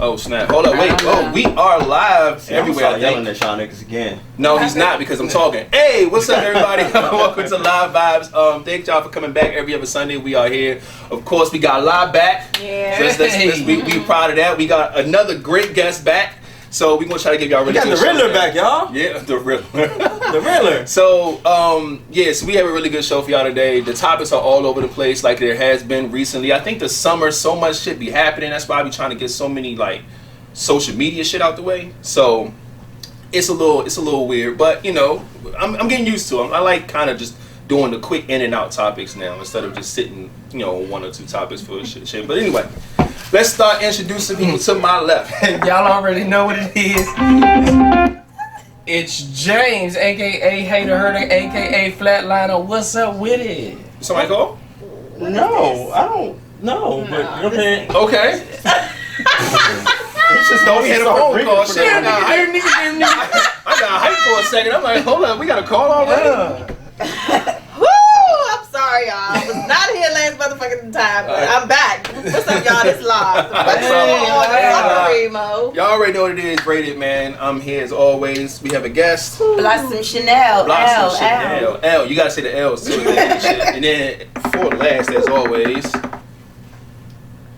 Oh snap! Hold up, wait. Oh, we are live everywhere. I'm yelling at y'all niggas again. No, he's not because I'm talking. Hey, what's up, everybody? Welcome to Live Vibes. Thank y'all for coming back every other Sunday. We are here. Of course, we got Live back. Yeah. So we proud of that. We got another great guest back. So we're gonna try to give y'all really good show. We got the Riddler back, y'all. Yeah, the Riddler. The Riddler. So, so we have a really good show for y'all today. The topics are all over the place like there has been recently. I think the summer, so much shit be happening. That's why I be trying to get so many, like, social media shit out the way. So, it's a little weird. But, you know, I'm getting used to them. I like kind of just doing the quick in and out topics now instead of just sitting, you know, one or two topics for shit. But anyway. Let's start introducing people to my left. Y'all already know what it is. It's James, aka Hater Herder, aka Flatliner. What's up with it? Somebody call? No, I don't know. But okay. Okay. It's just don't hit a phone call. Shit, I got hype for a second. I'm like, hold on, we got a call already. I'm sorry, y'all. I was not here last motherfucking time, but I'm back. What's up, y'all? This live. Y'all already know what it is, Rated, man. I'm here as always. We have a guest. Blossom Chanel. Blossom Chanel. L. You gotta say the L's too. And then for last, as always.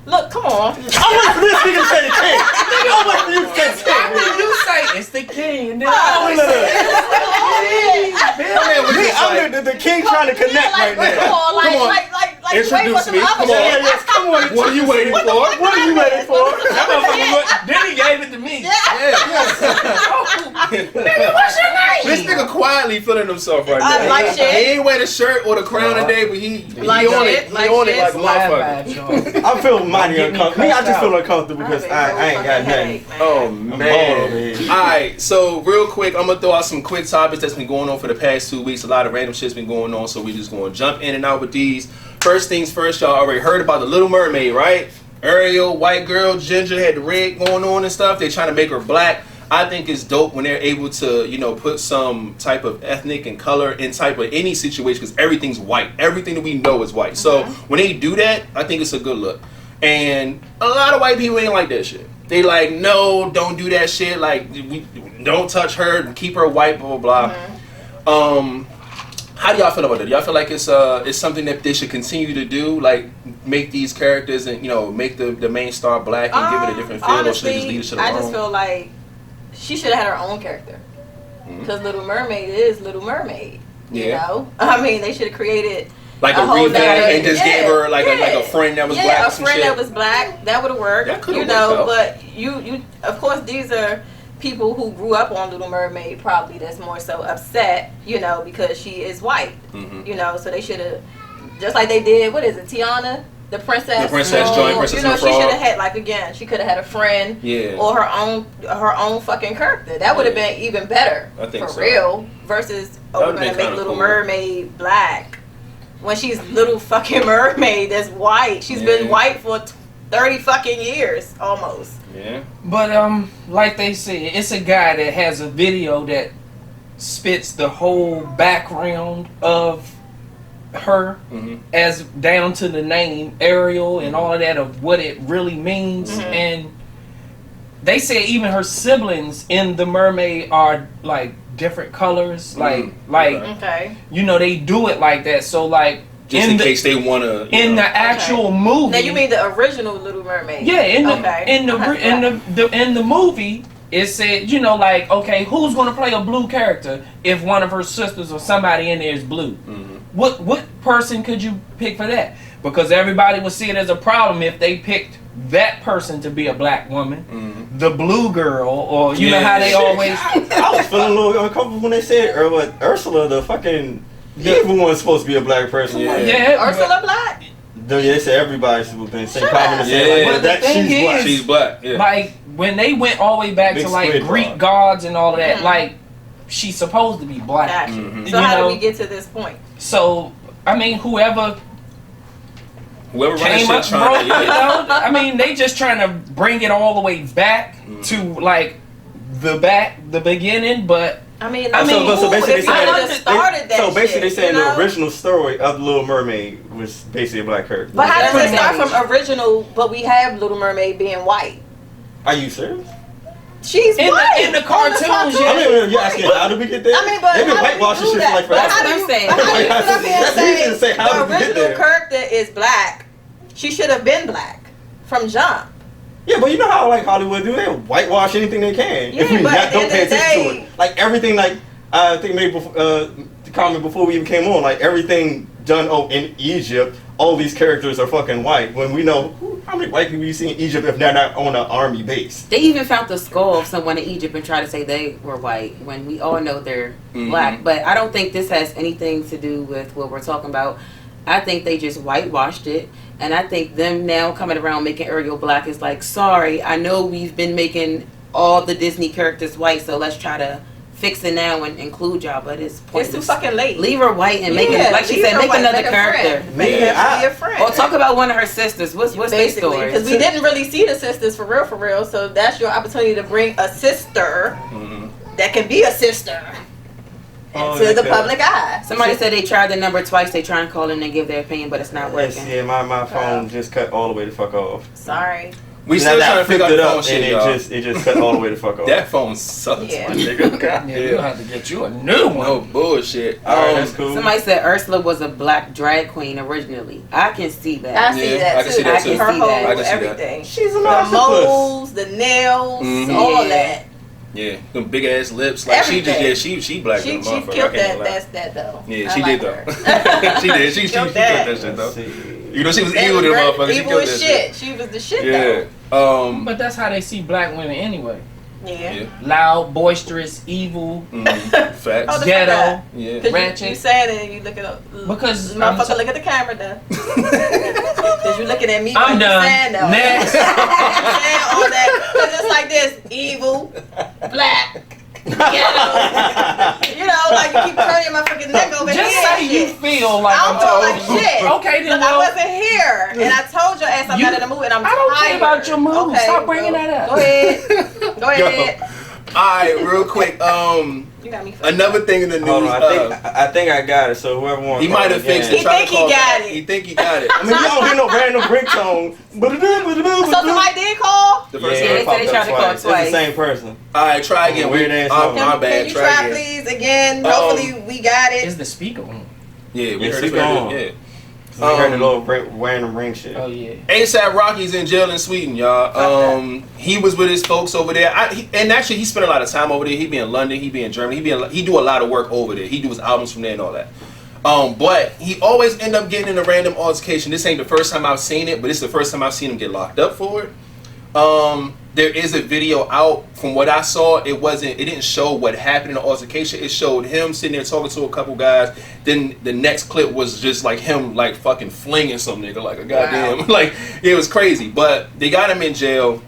Look, come on. I'm waiting for this nigga to say the king. I'm waiting for you to say the king. You say it's the king, and then I'm the king trying to connect right now. Come on. Introduce me. Come on. Come on. What are you waiting for? What are you waiting for? then he gave it to me. Nigga, what's your name? This nigga quietly feeling himself right now. Like shit. He ain't wear the shirt or the crown today, but he Like on shit, it. like He on it shit. like a motherfucker. I feel mighty uncomfortable. I just feel uncomfortable because I ain't got nothing. Oh man. Alright, so real quick, I'm gonna throw out some quick topics that's been going on for the past 2 weeks. A lot of random shit's been going on, so we just gonna jump in and out with these. First things first, y'all already heard about the Little Mermaid, right? Ariel, white girl, ginger, had the red going on and stuff. They're trying to make her black. I think it's dope when they're able to, you know, put some type of ethnic and color in type of any situation because everything's white. Everything that we know is white. So when they do that, I think it's a good look. And a lot of white people ain't like that shit. They like, no, don't do that shit. Like, we don't touch her, keep her white, blah, blah, blah. How do y'all feel about it? Y'all feel like it's something that they should continue to do, like make these characters and, you know, make the main star black and give it a different feel, honestly, or should they just leave the shit alone? I just feel like she should have had her own character because Little Mermaid is Little Mermaid. You know, I mean, they should have created like a revamp and just gave her like a friend that was black. Yeah, a friend that was black. That would have worked. That could have worked, but you of course these are people who grew up on Little Mermaid probably that's more so upset, you know, because she is white. You know, so they should have, just like they did, what is it, Tiana? The princess. The princess joined Princess You know, and she should have had, like, again, she could have had a friend or her own fucking character. That would have been even better. I think for real. Versus, we're going to make Little Mermaid black. When she's Little fucking Mermaid that's white. She's been white for 30 fucking years, almost. Yeah. But like they said, it's a guy that has a video that spits the whole background of her as down to the name Ariel and all of that of what it really means. And they say even her siblings in the Mermaid are like different colors, like you know, they do it like that. So like just in case they want to in the actual movie. Now you mean the original Little Mermaid? Yeah, in the movie it said, you know, like, okay, who's going to play a blue character if one of her sisters or somebody in there is blue? What person could you pick for that? Because everybody would see it as a problem if they picked that person to be a black woman, the blue girl, or you know how they always. I was feeling a little uncomfortable when they said Ursula, the fucking evil one, supposed to be a black person. Ursula black. They said everybody's been saying comment. But the thing is, she's black. Yeah. Like when they went all the way back to like Greek gods and all of that, like she's supposed to be black. So how do we get to this point? So I mean, whoever came up, bro, you know, I mean, they just trying to bring it all the way back to like the beginning, but. So basically, they saying the original story of Little Mermaid was basically a black character. But how does it start from original? But we have Little Mermaid being white. Are you serious? She's white. In the cartoons, you're asking how did we get there? But they've been whitewashing shit for like forever. How do you say the original character is black? She should have been black from jump. Yeah, but you know how like Hollywood do? They whitewash anything they can. Yeah, if we but don't pay attention to it. Like everything, like I think maybe before, the comment before we even came on, like everything done in Egypt, all these characters are fucking white. When we know how many white people you see in Egypt if they're not on an army base. They even found the skull of someone in Egypt and tried to say they were white when we all know they're black. But I don't think this has anything to do with what we're talking about. I think they just whitewashed it. And I think them now coming around making Ariel black is like, sorry, I know we've been making all the Disney characters white, so let's try to fix it now and include y'all, but it's pointless. It's too fucking late. Leave her white and make it, like she said, make another character. Make her be a friend. Or talk about one of her sisters. What's their story? Because we didn't really see the sisters for real, so that's your opportunity to bring a sister that can be a sister into the public eye. Somebody said they tried the number twice. They try and call in and give their opinion, but it's not working. Yeah, my phone just cut all the way the fuck off. Sorry. We still trying to figure out the phone shit, it just cut all the way the fuck off. That phone sucks, my nigga. Yeah, you'll have to get you a new one. No bullshit. Alright, that's cool. Somebody said Ursula was a black drag queen originally. I can see that. I see that too. I can see Her whole that. everything. She's a the moles, the nails, all that. Yeah, them big ass lips. Like everything. she black. She killed that though. Yeah, she did though. She did. She killed that shit though. You know, she was evil to the motherfucker. She killed that shit. She was the shit though. But that's how they see black women anyway. Yeah. Loud, boisterous, evil, facts, ghetto, ratchet. You saying it and you look at because motherfucker look at the camera though. Because you looking at me. I'm done. Next. Saying all that because it's like this: evil, black. You know, like you keep turning my fucking neck over here. Just say you feel like I don't feel like shit. Okay, then I wasn't here, and I told your ass I'm not in the mood, and I'm tired. I don't care about your mood. Okay, Stop bringing that up. Go ahead. Go ahead. All right, real quick. You got me. Another thing in the news. Hold on, I think I got it. So whoever wants, he might have fixed it. He think he got it. He think he got it. I mean, you don't hear no random ringtone. So somebody did call. The first they said they tried to call twice. It's the same person. All right, try again. Weird ass. My bad. Can you try please again? Hopefully we got it. Is the speaker on? Yeah, we heard it. Yeah. We heard the little random ring shit. Oh yeah. ASAP Rocky's in jail in Sweden, y'all. He was with his folks over there, and actually he spent a lot of time over there. He be in London, he be in Germany, he do a lot of work over there. He do his albums from there and all that. But he always end up getting in a random altercation. This ain't the first time I've seen it, but it's the first time I've seen him get locked up for it. There is a video out. From what I saw, it didn't show what happened in the altercation. It showed him sitting there talking to a couple guys. Then the next clip was just like him like fucking flinging some nigga like a goddamn like it was crazy. But they got him in jail,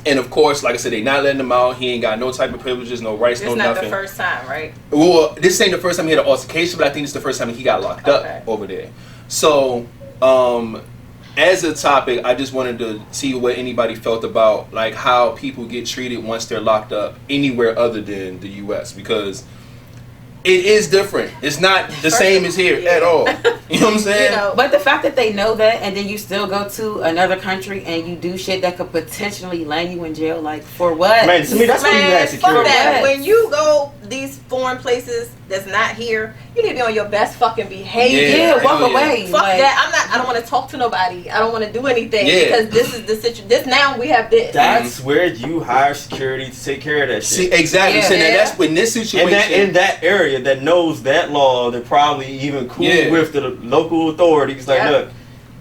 and of course, like I said, they not letting him out. He ain't got no type of privileges, no rights, no nothing. It's not the first time, right? Well, this ain't the first time he had an altercation, but I think it's the first time he got locked up over there. So, as a topic, I just wanted to see what anybody felt about like how people get treated once they're locked up anywhere other than the U.S. because it is different. It's not the same as here at all. You know what I'm saying? You know, but the fact that they know that and then you still go to another country and you do shit that could potentially land you in jail, like for what? Man, to me that's when you have security. Fuck that. When you go these foreign places that's not here, you need to be on your best fucking behavior. Yeah, walk away. Fuck that. I don't want to talk to nobody. I don't want to do anything because this is the situation. This now we have this. That's where you hire security to take care of that shit. See, exactly. So that's when this situation in that area that knows that law, they're probably even cool with the local authorities. Like, look,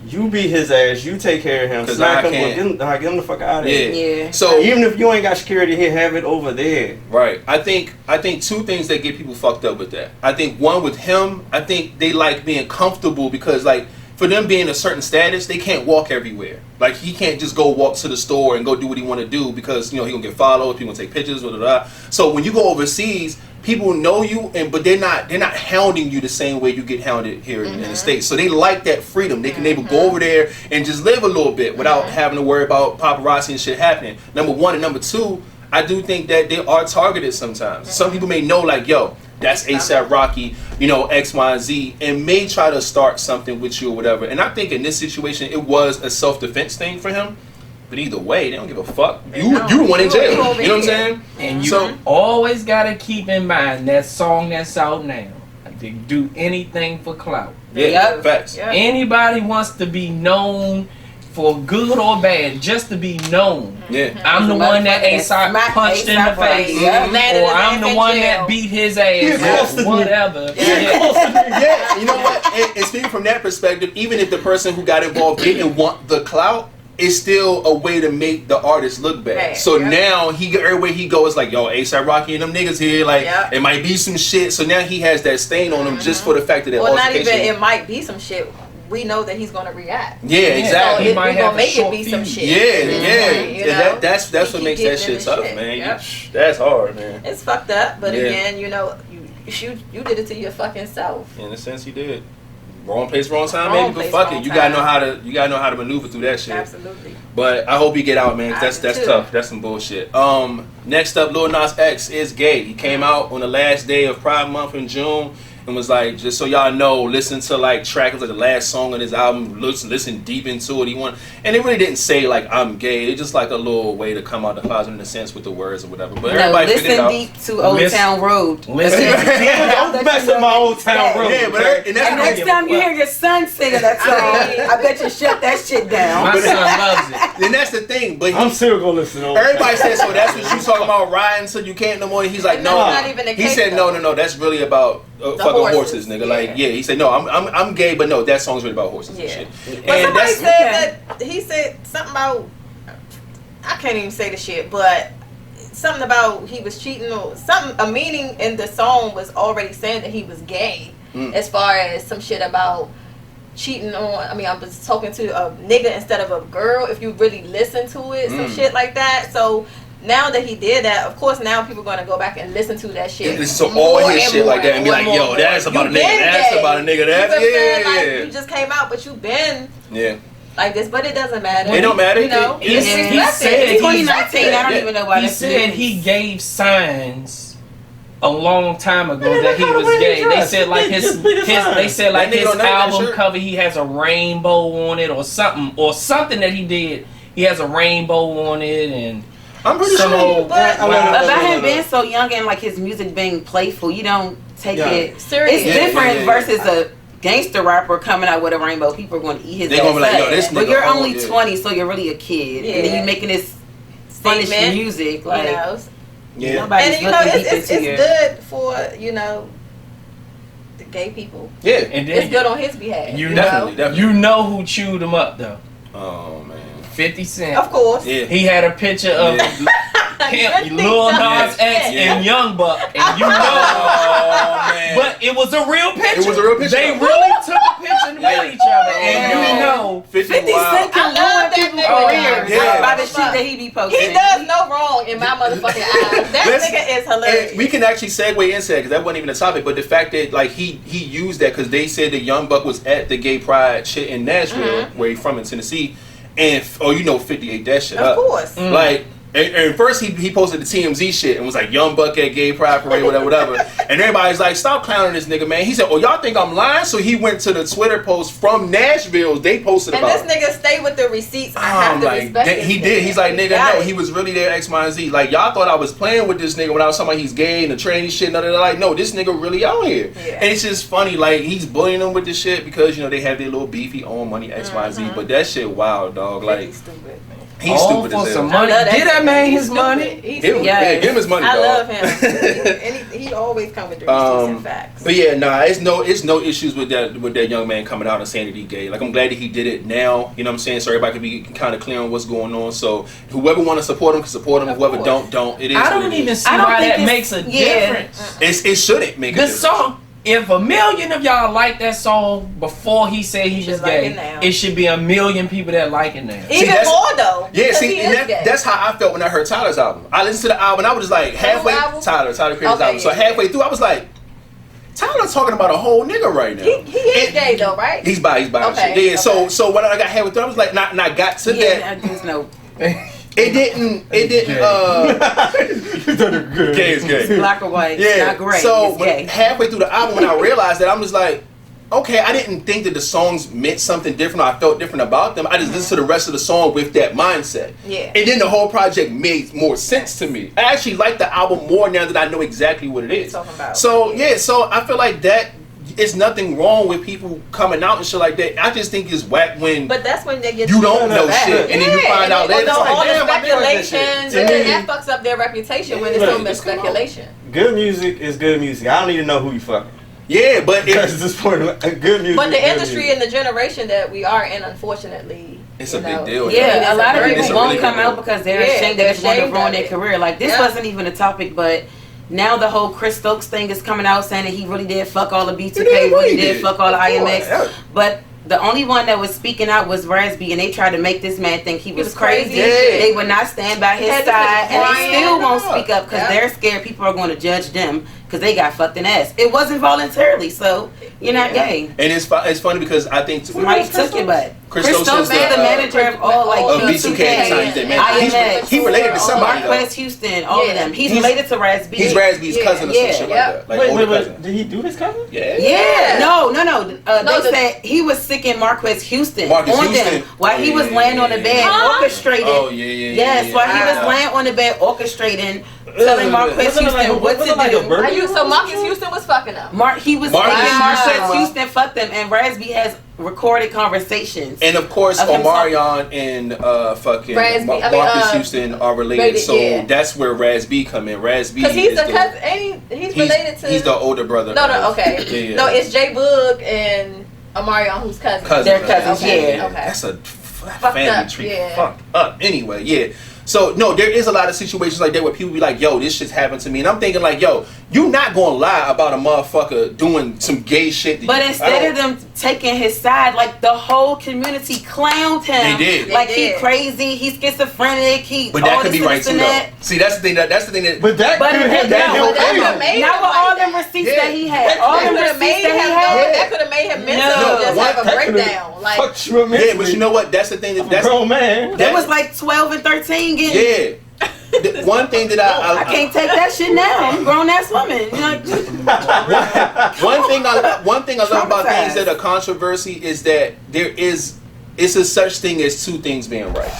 you beat his ass, you take care of him, smack him, get him the fuck out of here. Yeah. So even if you ain't got security here, have it over there. Right. I think two things that get people fucked up with that. I think one with him, I think they like being comfortable because like for them being a certain status, they can't walk everywhere. Like he can't just go walk to the store and go do what he want to do because he gonna get followed, people gonna take pictures, blah, blah, blah. So when you go overseas, people know you, but they're not hounding you the same way you get hounded here in the States. So they like that freedom. They can able to go over there and just live a little bit without having to worry about paparazzi and shit happening. Number one, and number two, I do think that they are targeted sometimes. Some people may know like, yo, that's ASAP Rocky, X, Y, and Z, and may try to start something with you or whatever. And I think in this situation, it was a self-defense thing for him. But either way, they don't give a fuck. They You don't. the one in You jail. You over know what I'm here. saying? And you So- always gotta keep in mind that song that's out now. They do anything for clout. Yeah, Yep. facts. Yeah. Anybody wants to be known for good or bad, just to be known. Yeah. I'm the one that Motherfucker A$AP smacked punched in the A$AP right. face, Yeah. Landed or his I'm ass the in one jail. that beat his He ass, accosted me. whatever. Yeah. Yeah, you know what? And speaking from that perspective, even if the person who got involved didn't want the clout, it's still a way to make the artist look bad. Bad, So yeah. now everywhere he goes, like, yo, A$AP Rocky and them niggas here, like, Yeah. it might be some shit. So now he has that stain on him just for the fact of that Well, not even, altercation. it might be some shit. We know that he's going to react. Yeah, So exactly. He it, might we have gonna a make it short be some fuse. shit. Yeah, yeah. You Yeah, know? that's He what keep makes that getting shit in the tough, shit. man. Yep. That's hard, man. It's fucked up, but Yeah. again, you know, you did it to your fucking self. In a sense, he did. Wrong place, wrong time, Wrong maybe. But place, fuck wrong it, you gotta know time. how to maneuver through that shit. Absolutely. But I hope he get out, man. 'Cause I that's do that's too. tough. That's some bullshit. Next up, Lil Nas X is gay. He came out on the last day of Pride Month in June and was like, just so y'all know, listen to like track. It was like the last song on his album. Listen deep into it. And it really didn't say like I'm gay. It's just like a little way to come out the closet in a sense with the words or whatever. But No, everybody figured it listen out. deep to Old Listen- Town Road. Listen, Don't mess with my Old Town Road. Yeah, but okay? and that's And crazy. next time you hear your son singing that song, I bet you shut that shit down. my son loves it. Then that's the thing. But I'm still gonna listen to Old everybody Town. says, so that's what you talking about, riding till you can't no more. And he's like, And no. that's not even the He case, said, though. no. That's really about fucking horses, nigga. Yeah. Like, yeah. He said, no, I'm gay, but no, that song's really about horses and Yeah. shit. But And somebody that's said that he said something about, I can't even say the shit, but something about he was cheating or something. A meaning in the song was already saying that he was gay, as far as some shit about cheating on. I mean, I was talking to a nigga instead of a girl. If you really listen to it, some shit like that. So. Now that he did that, of course, now people are going to go back and listen to that shit. And listen to all more his and shit more like that and be more like, more yo, more. that's about a You nigga, been that's gay. about a nigga, You that's- know what I'm saying? yeah. Like, you just came out, but you been yeah. like this, but it doesn't matter. It don't matter. You know, He it's said- respected. he said It's he's- 2019, I don't Yeah. even know why He that's said news. he gave signs a long time ago Man, that he look how was the way he gay. They dressed. said like Just be the sign. they said like That nigga his don't know that album shirt. cover he has a rainbow on it or something that he did. He has a rainbow on it and I'm pretty some sure. old But- But no, by him no. being so young and like his music being playful, you don't take Yeah. it Serious. It's Yeah, different yeah. versus a gangster rapper coming out with a rainbow. People are going to eat his They ass gonna be like, up. yo, this But nigga you're old, only yeah. 20, so you're really a kid, and then Yeah. you making this funnish Statement, music. Like you know, Yeah. nobody's and you know, looking deep it's into your. good for the gay people. Yeah. and It's then good on his behalf. you You Definitely, know, definitely. you know who chewed him up though. Oh, man. 50 Cent. of course. Yeah. He had a picture of Yeah. him, Lil Nas X Yeah. and Young Buck, and you know. Oh, man. But it was a real picture. It was a real picture. They really took a picture with each other, and you know. 50 50 wild. Cent can I love ruin that people's nigga. careers Yeah. by the shit that he be posting. He does no wrong in my motherfucking eyes. That Let's- nigga is hilarious. And we can actually segue into that because that wasn't even a topic, but the fact that like he used that because they said that Young Buck was at the gay pride shit in Nashville, where he from in Tennessee, and 50 ate that shit up. Of course. Like. And first he posted the TMZ shit and was like Young Buck at gay pride parade, whatever. And everybody's like, stop clowning this nigga, man. He said, oh, y'all think I'm lying? So he went to the Twitter post from Nashville. They posted And about this nigga stay with the receipts. I have I'm to like, respect this he nigga. did. He's like, nigga, Got no, it. he was really there, X, Y, and Z. Like, y'all thought I was playing with this nigga when I was talking about he's gay and the tranny shit and all that. Like, no, this nigga really out here. Yeah. And it's just funny, like, he's bullying them with this shit because, you know, they have their little beefy own money, X, Y, and Z. But that shit wild, dog. Like, He's stupid. he's All stupid for as some hell. money. I love Get that man He's his stupid. money. He's Give him, stupid. yeah, give him his money, I dog. love him. And he always come with the receipts and facts. But yeah, nah, it's no issues with that young man coming out and saying that he gay. Like I'm glad that he did it now. You know what I'm saying? So everybody can be kind of clear on what's going on. So whoever want to support him can support him. Of Whoever course. don't. It is. I what don't it even is. see I don't why think that it's- makes a yeah. difference. It shouldn't make a The difference. song, if 1 million of y'all like that song before he said he You was should like gay, it now. it should be 1 million people that like it now. Even that's- more though. Yeah, because see, he and is gay. that's how I felt when I heard Tyler's album. I listened to the album and I was just like halfway. album? Tyler Creator's Okay, album. So yeah, halfway through, I was like, Tyler's talking about a whole nigga right now. He is And- gay though, right? He's bi. Okay, shit. Yeah. okay. So when I got halfway through, I was like, and I got to that. Yeah, there's no. It didn't. Gay is gay. Black or white, Yeah. not gray. So it's gay. halfway through the album, when I realized that, I'm just like, okay, I didn't think that the songs meant something different. Or I felt different about them. I just listened to the rest of the song with that mindset. Yeah. And then the whole project made more sense to me. I actually like the album more now that I know exactly what it is. Talking about. So yeah, so I feel like that. It's nothing wrong with people coming out and shit like that. I just think it's whack when But that's when they get you don't know shit, and then you find out later. All It's like, the damn, I did that shit. speculations, and then that fucks up their reputation when it's so much speculation. Good music is good music. I don't need to know who you fucking. Yeah, but That's this point. Good music. But the is good industry music. and the generation that we are in, unfortunately, it's you a big know, deal. Yeah, a lot of It's people a won't really come big out deal. because they're Yeah, ashamed they're that it's going to ashamed ruin of their it. career. Like, this Yeah. wasn't even a topic, but now the whole Chris Stokes thing is coming out saying that he really did fuck all the B2K, really did fuck all the IMX. Yeah. But the only one that was speaking out was Raspy, and they tried to make this man think he was crazy. Yeah. They would not stand by his Had to side, put and they Brian still won't up. speak up because Yeah. they're scared people are going to judge them because they got fucked in the ass. It wasn't voluntarily, so you're not gay. And it's funny because I think Somebody took your butt. Chris Chris Stokes Stokes is is the manager of all like of B2K at the time, he's their manager. IMX, He related to somebody though. Marquez Houston, all of them. He's related to Raspy. He's Raspy's Yeah. cousin or Yeah. some shit Yeah. like that. Like Wait, older wait, cousin. did he do this cover? Yeah. Yeah, no. No, They said he was sick in Marquez Houston Marcus on Houston. them while he was Yeah. laying on the bed orchestrating. Oh yeah. Yes, while he was Yeah. laying on the bed orchestrating, telling Marquez Wasn't it like- Houston what wasn't to it like a do. burger? So Marcus Houston was fucking up. He was Marcus making Marquez Houston. Houston fuck them, and Raspy has recorded conversations. And of course, Of him Omarion and fucking Raspy- Marcus Houston are related, related, so yeah. that's where Raspy come in. Raspy Because he's is the cousin. He's related to. He's the older brother. No, of- okay. Yeah. No, it's J Boog and Omarion who's cousin. They're cousins, Okay, yeah. okay. That's a Fucked family up, tree. yeah. Fucked up. Anyway, yeah. So no, there is a lot of situations like that where people be like, "Yo, this shit's happened to me," and I'm thinking like, "Yo, you not gonna lie about a motherfucker doing some gay shit." To But you. instead of them taking his side, like the whole community clowned him. They did. Like They he did. crazy, he's schizophrenic, he. but that all could be this right and too, this though. and that. See, that's the thing. That's the thing that. But that But could it- have no, that but helped that him. could've made Not him with all like them that. receipts Yeah. that he had. All That them could have receipts made that he him. had. That could have made him mentally No. just What? have a That could've breakdown. Like fucked you immensely. Yeah, but you know what? That's the thing. I'm a That's grown man. It was like 12 and 13 getting. yeah. The one thing that I can't take that shit now. I'm a grown ass woman. You know, one thing I love about things Traumatized. that are controversy is that it's a such thing as two things being right.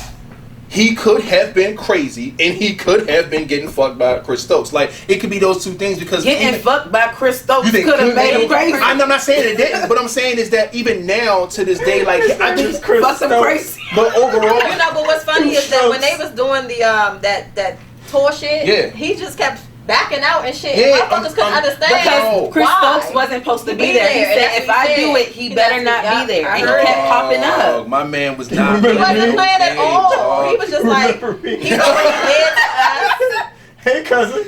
He could have been crazy and he could have been getting fucked by Chris Stokes. Like it could be those two things because getting even- fucked by Chris Stokes You think could have could made him be? crazy. I'm not saying it didn't, but I'm saying is that even now to this day, like I just Fuck him crazy. but overall, you know, but what's funny is that when they was doing the that tour shit, Yeah. he just kept backing out and shit. Yeah, Motherfuckers couldn't understand Because Chris why. Stokes wasn't supposed to be Be there. He there, and said, that's if what I he do said. it, he better He not does- be there. I And he heard kept it. popping Oh, up. my man was not. He wasn't playing at Hey, all. dog. He was just like he already did us. Hey, cousin.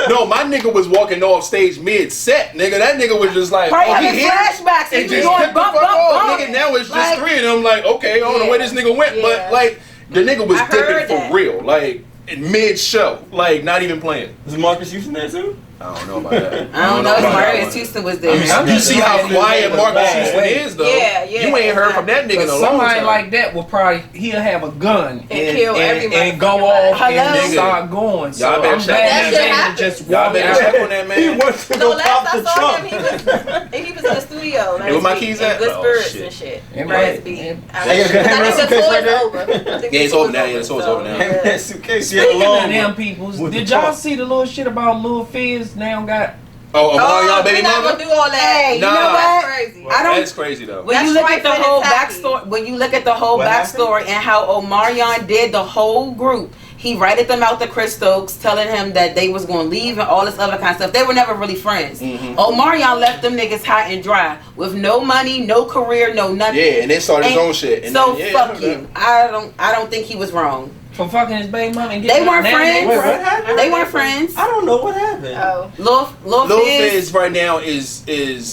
No, my nigga was walking off stage mid set, nigga. That nigga was just like, Probably oh, he having here? flashbacks. He And was just going get the bump, fuck bump, off, bump. nigga. Now it's just Like- three, and I'm like, okay, I don't know where this nigga went, Yeah. but like the nigga was I heard dipping for that. real, like mid show, like not even playing. Is Marcus Houston there too? I don't know about that. I don't know if about that Marcus one. Houston was there. You see how quiet Marcus Houston is, though. Yeah, You ain't heard from that nigga in But a long somebody time. like that will probably he'll have a gun and kill every and go motherfucker. off and Hello? start going. So Y'all better I'm check glad that that shit man happens. just Y'all walked better out. check on that He man. wants to So go last pop I the saw trunk. him, he was in the studio. Hey, where my keys at? Good Oh, spirits shit. and shit. And Raspy. right. I Hey, think can I have the some tour case right is there? over. I think Yeah, it's the tour over now. Yeah, the tour's over now. Hand me that suitcase. Speaking Yeah, of them people, With did the y'all trunk. see the little shit about Lil Fizz now got? Oh, Oh, baby we're not mama. gonna do all that. Hey, you Nah. know That's what? crazy. I don't. That's crazy though. When you That's look at the trifling whole and tacky. backstory, when you look at the whole What backstory and how Omarion did the whole group, he ratted them out to Chris Stokes, telling him that they was going to leave and all this other kind of stuff. They were never really friends. Omarion left them niggas high and dry with no money, no career, no nothing. Yeah, and then started his And own shit. And so then, yeah, fuck I you. heard that. I don't think he was wrong. For fucking his baby mama and They getting weren't now friends. Wait, what happened? They weren't friends. I don't know what happened. Oh. Lil Lil Fizz. Fizz right now is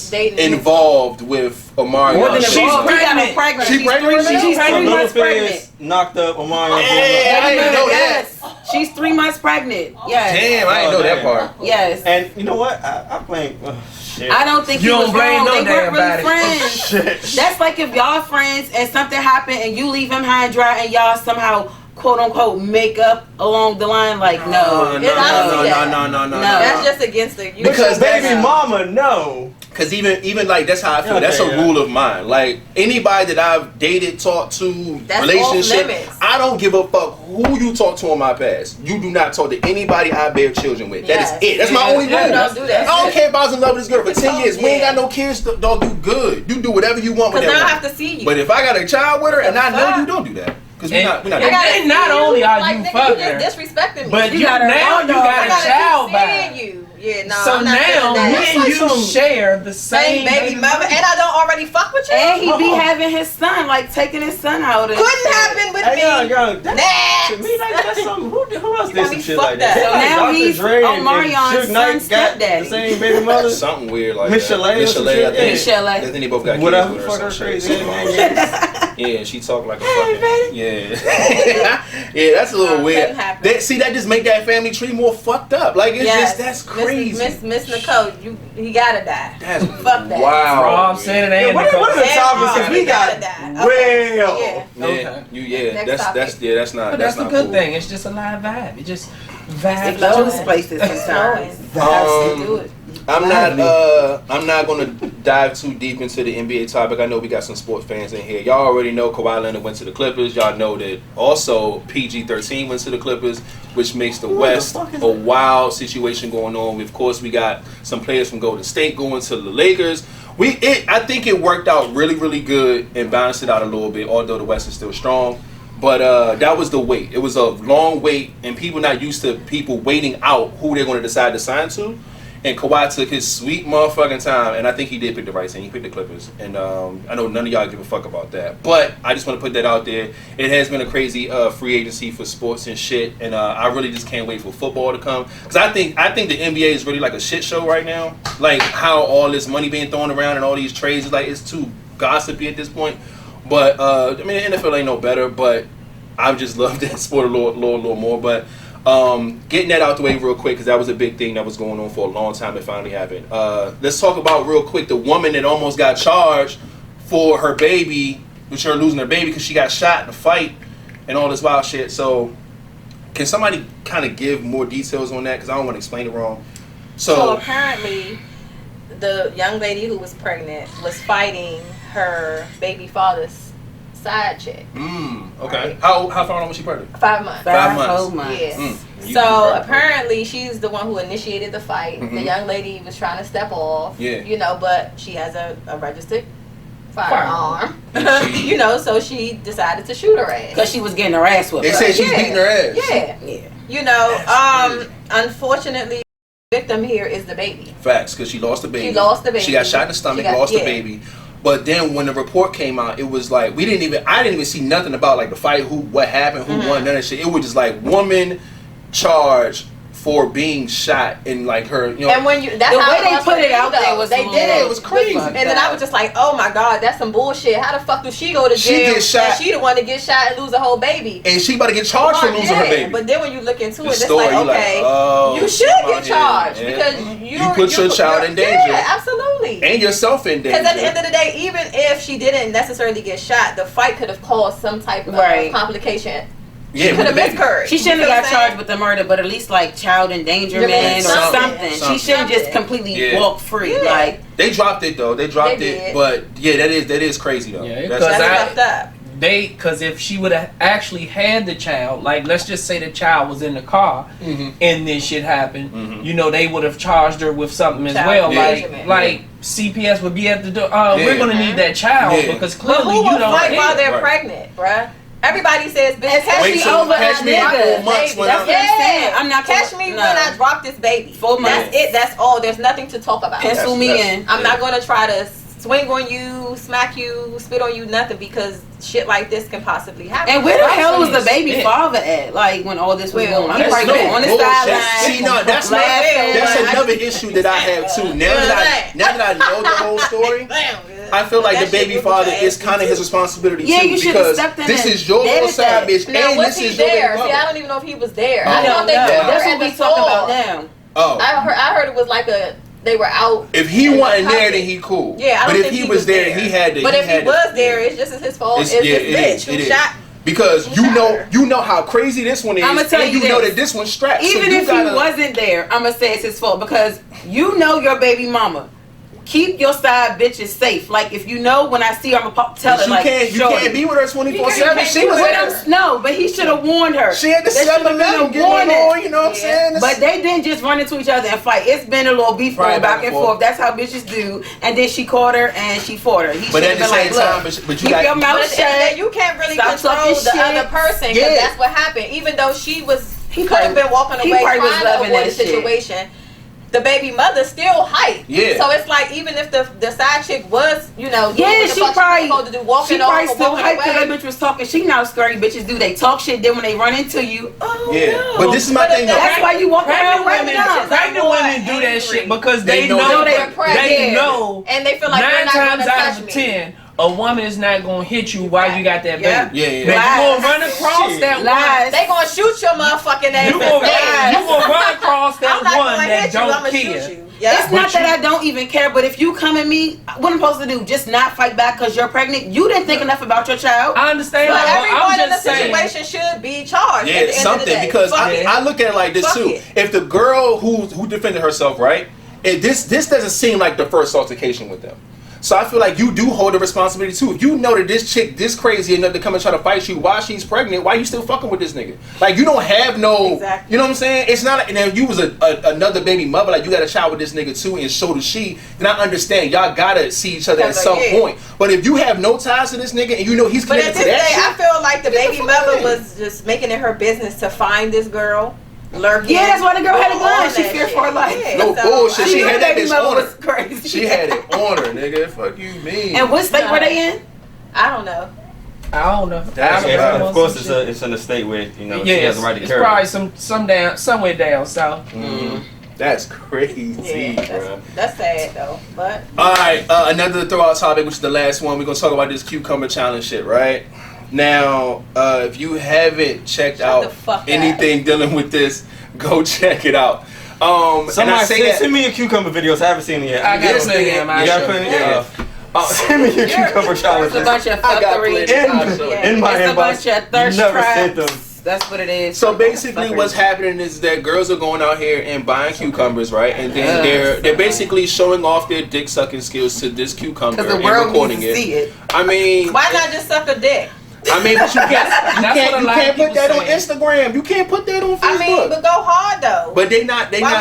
Dating. involved with Omarion. More than She's involved. He got her pregnant. pregnant. She pregnant right now? She's So 3 Lil months pregnant. Fizz knocked up Omarion. Hey, I didn't know that. Yes. She's 3 months pregnant. Yes. Damn, I didn't know that damn. part. Yes. And you know what? I blame. Shit. I don't think You he was don't blame wrong. no They weren't damn really body. friends. Shit. That's like if y'all friends and something happened and you leave him high and dry and y'all somehow quote unquote make up along the line. Like no. It's honestly that. No. No. That's just against the. Because Baby that's- mama, no. Cause even like that's how I feel. Okay, That's a rule of mine. Like anybody that I've dated, talked to, relationship, I don't give a fuck who you talk to in my past. You do not talk to anybody I bear children with. That is it. That's my only rule. Don't do that. I don't care if I was in love with this girl for 10 years. We ain't got no kids, dog. You good. You do whatever you want with that. Cause now I have to see you. But if I got a child with her and I know you, don't do that. Cause we're not. And not only are you fucking, you just disrespecting me. but you got a child by. Yeah, no. So now me and you share the same baby mother, and I don't already fuck with you. And he be having his son, like taking his son out. Couldn't happen with me. To me, like that's something. Who else did some shit like that? So now he's Omarion's son's got the stepdaddy. same baby mother. Something weird like Michelle, that. Michelle, I think. Michelle. I think they both got Whatever kids fuck her with her. crazy. Yeah, she talk like a fucking yeah, that's a little weird. See, that just make that family tree more fucked up. Like it's just that's crazy. Miss Nicole, he gotta die. That's fuck that. Wow. Rob said it ain't What are the topics? Because we got well. That's not. But that's the good cool. thing. It's just a live vibe. It just vibes. It goes places sometimes. Do it. I'm not gonna dive too deep into the NBA topic. I know we got some sports fans in here. Y'all already know Kawhi Leonard went to the Clippers. Y'all know that also PG-13 went to the Clippers, which makes the West a wild situation going on. Of course, we got some players from Golden State going to the Lakers. I think it worked out really, really good and balanced it out a little bit, although the West is still strong. But that was the wait. It was a long wait, and people not used to people waiting out who they're going to decide to sign to. And Kawhi took his sweet motherfucking time, and I think he did pick the right team. He picked the Clippers, and I know none of y'all give a fuck about that. But I just want to put that out there. It has been a crazy free agency for sports and shit, and I really just can't wait for football to come. Because I think the NBA is really like a shit show right now. Like how all this money being thrown around and all these trades is like it's too gossipy at this point. But I mean the NFL ain't no better, but I just love that sport a little more. But getting that out the way real quick because that was a big thing that was going on for a long time. It finally happened. Let's talk about real quick the woman that almost got charged for her baby, which her losing her baby because she got shot in a fight and all this wild shit. So can somebody kind of give more details on that because I don't want to explain it wrong. So apparently the young lady who was pregnant was fighting her baby father's side chick. Okay. Right? How far along was she pregnant? 5 months. 5 months. Yes. So apparently she's the one who initiated the fight. Mm-hmm. The young lady was trying to step off. Yeah. You know, but she has a registered firearm. You know, so she decided to shoot her ass because she was getting her ass whooped. They said she's beating her ass. Yeah. You know, unfortunately, the victim here is the baby. Facts, because she lost the baby. She got shot in the stomach, lost the baby. But then when the report came out, it was like I didn't even see nothing about like the fight, what happened, who won, none of that shit. It was just like woman charged for being shot in like her, you know. And when that's the how way they put it out there was they did it. It was crazy. And then I was just like, oh my god, that's some bullshit. How the fuck does she go to jail? She get shot. And she the one to get shot and lose a whole baby. And she about to get charged for losing her baby. But then when you look into it, it's like, okay, you should get charged because you put your child in danger. Yeah, absolutely. And yourself in danger. Because at the end of the day, even if she didn't necessarily get shot, the fight could have caused some type of complication. Yeah, she could have miscarried. She shouldn't have got charged with the murder, but at least like child endangerment or something. She shouldn't just completely walk free. Yeah. Like they dropped it though. They dropped it, but yeah, that is crazy though. Yeah, because if she would have actually had the child, like let's just say the child was in the car and this shit happened, you know, they would have charged her with something as well. Like CPS would be at the door. We're gonna need that child because clearly you don't fight while they're pregnant, bruh. Everybody says, bitch, catch me over a nigga. That's what I'm saying. I'm not catch me when I drop this baby. 4 months. That's it. That's all. There's nothing to talk about. Pencil me in. I'm not going to try to swing on you, smack you, spit on you, nothing, because shit like this can possibly happen. And where the hell was the baby father at? Like when all this was going on? He probably been on the sideline. See, no, that's another issue that I have too. Now that I know the whole story, I feel like the baby father is kind of his responsibility too. You because this is your little side bitch, and this is your baby father. See, I don't even know if he was there. I don't know. That's what we talking about now. Oh, I heard it was like they were out. If he wasn't there, then he cool. Yeah, but if he was there, he had to. But if he was there, it's just his fault. It's his bitch who shot. Because you know how crazy this one is, I'ma tell you know that this one's strapped. Even if he wasn't there, I'ma say it's his fault because you know your baby mama keep your side bitches safe. Like if you know when I see her, I'm gonna tell her. You like, can't be with her 24/7. She was there. No, but he should have warned her. She had to 7-Eleven get on. You know what I'm saying? But they didn't just run into each other and fight. It's been a little beef going back and forth. That's how bitches do. And then she caught her and she fought her. He but at the same time, but you keep your mouth shut. You can't really control the other person because that's what happened. Even though she was, he could have been walking away trying to avoid the situation. The baby mother still hype. Yeah. So it's like even if the side chick was, you know, yeah, she probably supposed to do, walking off, still hype because that bitch was talking. She know scary bitches do. They talk shit. Then when they run into you, no. But this is my thing. That's why you walk around right now. Pregnant women do that shit because they know they know, and they feel like 9 they're not times gonna out touch of me. 10. A woman is not gonna hit you while you got that baby. Yeah. Now you gonna run across that one. They gonna shoot your motherfucking ass. You gonna run across that one that don't care. It's not that I don't even care, but if you come at me, what I'm supposed to do? Just not fight back because you're pregnant? You didn't think enough about your child. I understand. But everyone in the saying, situation should be charged. Yeah, at the end something of the day. because I look at it like this too. If the girl who defended herself, right? This doesn't seem like the first altercation with them. So I feel like you do hold a responsibility too. If you know that this chick this crazy enough to come and try to fight you while she's pregnant, why you still fucking with this nigga? Like you don't have no, you know what I'm saying? It's not like, and if you was another baby mother, like you got a child with this nigga too, and so does she. Then I understand y'all gotta see each other at some point. But if you have no ties to this nigga and you know he's connected to that shit, I feel like the baby mother was just making it her business to find this girl. Lurking. Yeah, that's why the girl had a gun. She feared for her life. Yeah, no bullshit. She had that bitch on her. Crazy. She had it on her, nigga. Fuck you, mean. And what state were they in? I don't know. Of course, it's in a state where she has the right to carry. It's probably somewhere down south. That's crazy, bro. That's sad though. But all right, another throw-out topic, which is the last one. We're gonna talk about this cucumber challenge shit, right? Now, if you haven't checked out anything dealing with this, go check it out. Somebody send me your cucumber videos. I haven't seen it yet. I got plenty. You got plenty? Yeah. Send me your cucumber challenges. It's a bunch of fuckery. In my inbox. It's a bunch of thirst never sent traps. them. That's what it is. So basically, what's happening is that girls are going out here and buying cucumbers, right? And then they're basically showing off their dick sucking skills to this cucumber because the world and recording needs to see it. I mean, why not just suck a dick? I mean, but you can't put that on Instagram. You can't put that on Facebook. I mean, but go hard though. But they not. They went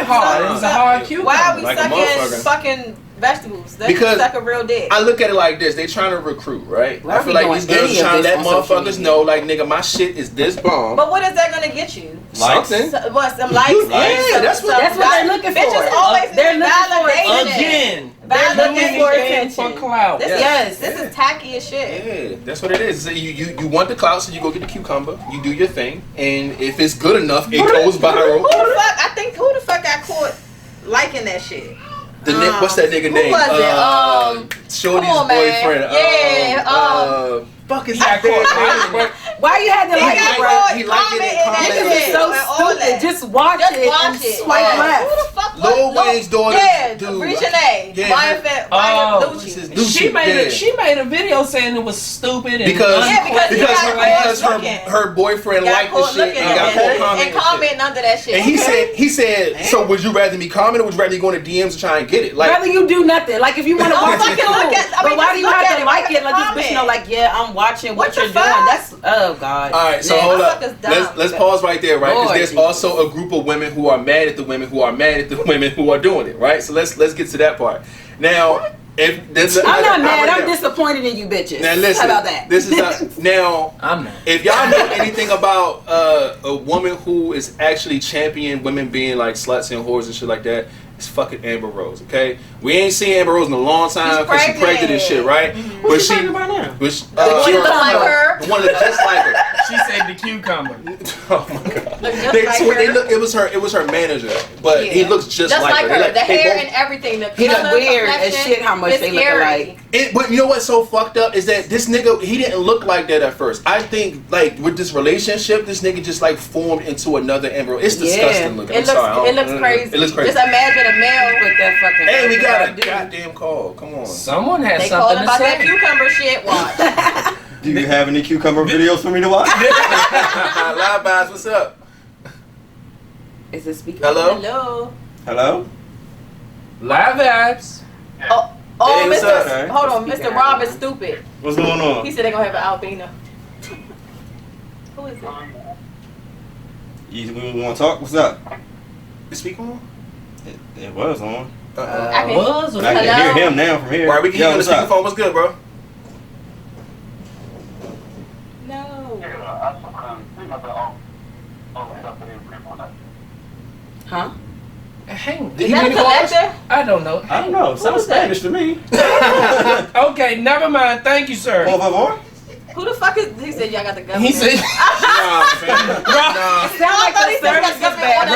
hard. It was a hard cucumber. Why are we sucking fucking vegetables? Let's suck a real dick. I look at it like this: they trying to recruit, right? Well, I feel like these girls trying to let motherfuckers know, like, nigga, my shit is this bomb. But what is that gonna get you? Something. What, some likes? Yeah, that's what they're looking for. Bitches always they're looking again. They're looking for attention. For clout. This is tacky as shit. Yeah, that's what it is. So you want the clout, so you go get the cucumber. You do your thing, and if it's good enough, it goes viral. Who the fuck got caught liking that shit? What's that nigga name? Who was it? Shorty's boyfriend. Yeah. Fuck is that called? Why you had to like it, bro? He liked it and commented. This is so stupid. Just watch it and swipe left. Who the fuck Lil Wayne's daughter. Dude. Reginae. Maya Lucci. She made a video saying it was stupid and because her boyfriend liked the shit and got caught commenting under that shit. And he said, so would you rather me comment or would you rather me go to DMs and try and get it? Like, rather you do nothing. Like if you want to watch it, but why do you have to like it? Like this bitch know, like, yeah, I'm watching what you're doing. That's God. All right, so hold up. Let's pause right there, right? Because there's also a group of women who are mad at the women who are mad at the women who are doing it, right? So let's get to that part. Now, I'm not mad. I'm disappointed in you bitches. Now listen, how about that? This is now. I'm not. If y'all know anything about a woman who is actually championing women being like sluts and whores and shit like that, it's fucking Amber Rose, okay? We ain't seen Amber Rose in a long time because she pregnant and shit, right? Mm-hmm. But she pregnant by now? The one that just like her. She said the cucumber. Oh my god. It was her manager, but he looks just like her. The hair and everything. He look weird as shit. How much they look alike. But you know what's so fucked up is that this nigga, he didn't look like that at first. I think like with this relationship, this nigga just like formed into another Amber Rose. It's disgusting looking. It looks crazy. It looks crazy. Just imagine a male with that fucking. Hey, we got a goddamn call. Come on. Someone has they something to say. That cucumber shit. Watch. Do you have any cucumber videos for me to watch? LiveVibez, what's up? Is it speaking? Hello? Hello? Hello? Live Vibes. Oh, Hey, what's up? Mr. Hold on, Mr. Rob is stupid. What's going on? He said they're gonna have an albino. Who is it? We want to talk? What's up? The speaker on? It was on. I can- Was or I can Hello? hear him now from here. Alright, we can hear you on the what's up? speakerphone. What's good, bro? No. Huh? Hang on. Did Is he that mean a to call us? collector? I don't know. I don't know. Sounds Spanish to me. Okay, never mind. Thank you, sir. Por favor? Who the fuck is? He said y'all got the government. He said. Nah, fam. Nah. Sound like thought the he said service the is government bad. on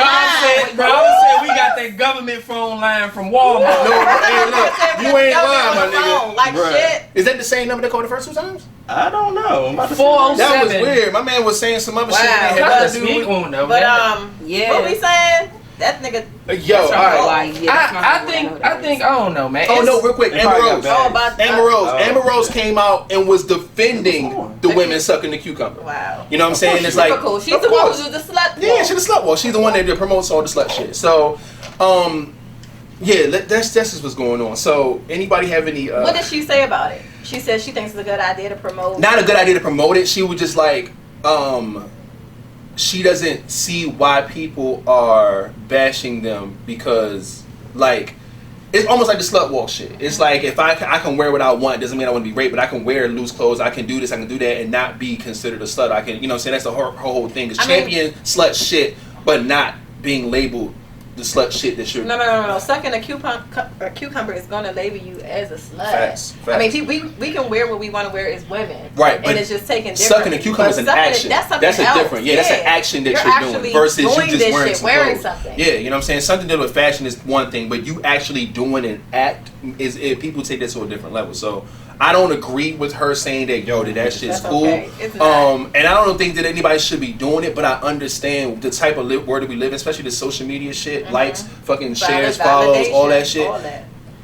the line. Rob said we got that government phone line from Walmart. No, hey, look, you ain't lying, my nigga. Like Bruh. shit. Is that the same number they called the first 2 times? I don't know. I'm about to 407. That was weird. My man was saying some other shit that Wow. had Cut nothing the to do speak with. on though. But Yeah. what we saying? That nigga. Yo, That's alright. right. Yeah, that's my I favorite. think know I that think is. I don't know, man. Oh It's- no, real quick, They Amber probably Rose. got Oh, about Amber Rose. Oh. Amber Rose came out and was defending the women sucking the cucumber. Wow. You know what I'm saying? It's like, Typical. She's of the one course. who do the slut. Yeah, walk. she's the slut. Well, she's the one that promotes all the slut shit. So, yeah, that's just what's going on. So, anybody have any? What did she say about it? She said she thinks it's a good idea to promote. Not a good idea to promote it. She was just like, she doesn't see why people are bashing them because, like, it's almost like the slut walk shit. It's like if I can wear what I want, doesn't mean I want to be raped, but I can wear loose clothes, I can do this, I can do that, and not be considered a slut. I can, you know what I'm saying? That's the whole thing. It's champion slut shit, but not being labeled the slut shit that you're. No. Sucking a cucumber is gonna label you as a slut. Facts. I mean, we can wear what we want to wear as women, Right, And but it's just taken different. sucking a cucumber is an action. That's something That's a else. different. Yeah, that's an action that you're doing actually versus you doing just this wearing shit, some wearing clothes. something. Yeah, you know what I'm saying? Something to do with fashion is one thing, but you actually doing an act is people take that to a different level. So I don't agree with her saying that that shit's That's cool. okay. It's not. And I don't think that anybody should be doing it, but I understand the type of world that we live in, especially the social media shit, likes, fucking shares, follows, all that shit. All that.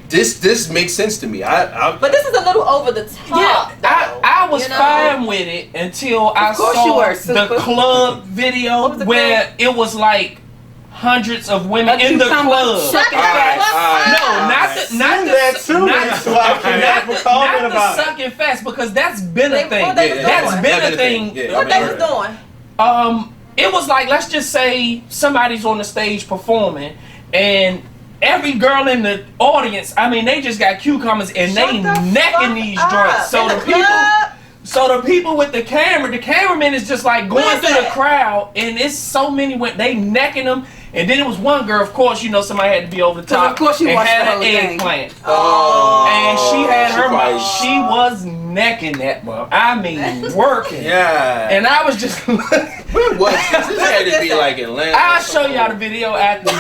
This makes sense to me. But this is a little over the top. Yeah, though, I was you know? fine with it until I course you saw were, the super. club video What was the where it was like hundreds of women A in the cucumber club. sucking Alright, fast. No, not the sucking fast because that's been a thing. What they was That's doing? been a thing. Yeah, What they was doing? It was like, let's just say somebody's on the stage performing and every girl in the audience, I mean, they just got cucumbers and Shut they the necking fuck these up. joints. So In the the people, club? so the people with the cameraman is just like going through the Listen. crowd, and it's so many they necking them. And then it was one girl, of course, you know, somebody had to be over the top. of course you and watched had the an whole thing. eggplant. Oh, And she had her probably- she was necking that mother. I mean, working. Yeah. And I was just Where was this? This had to be like Atlanta. I'll show y'all the video after, but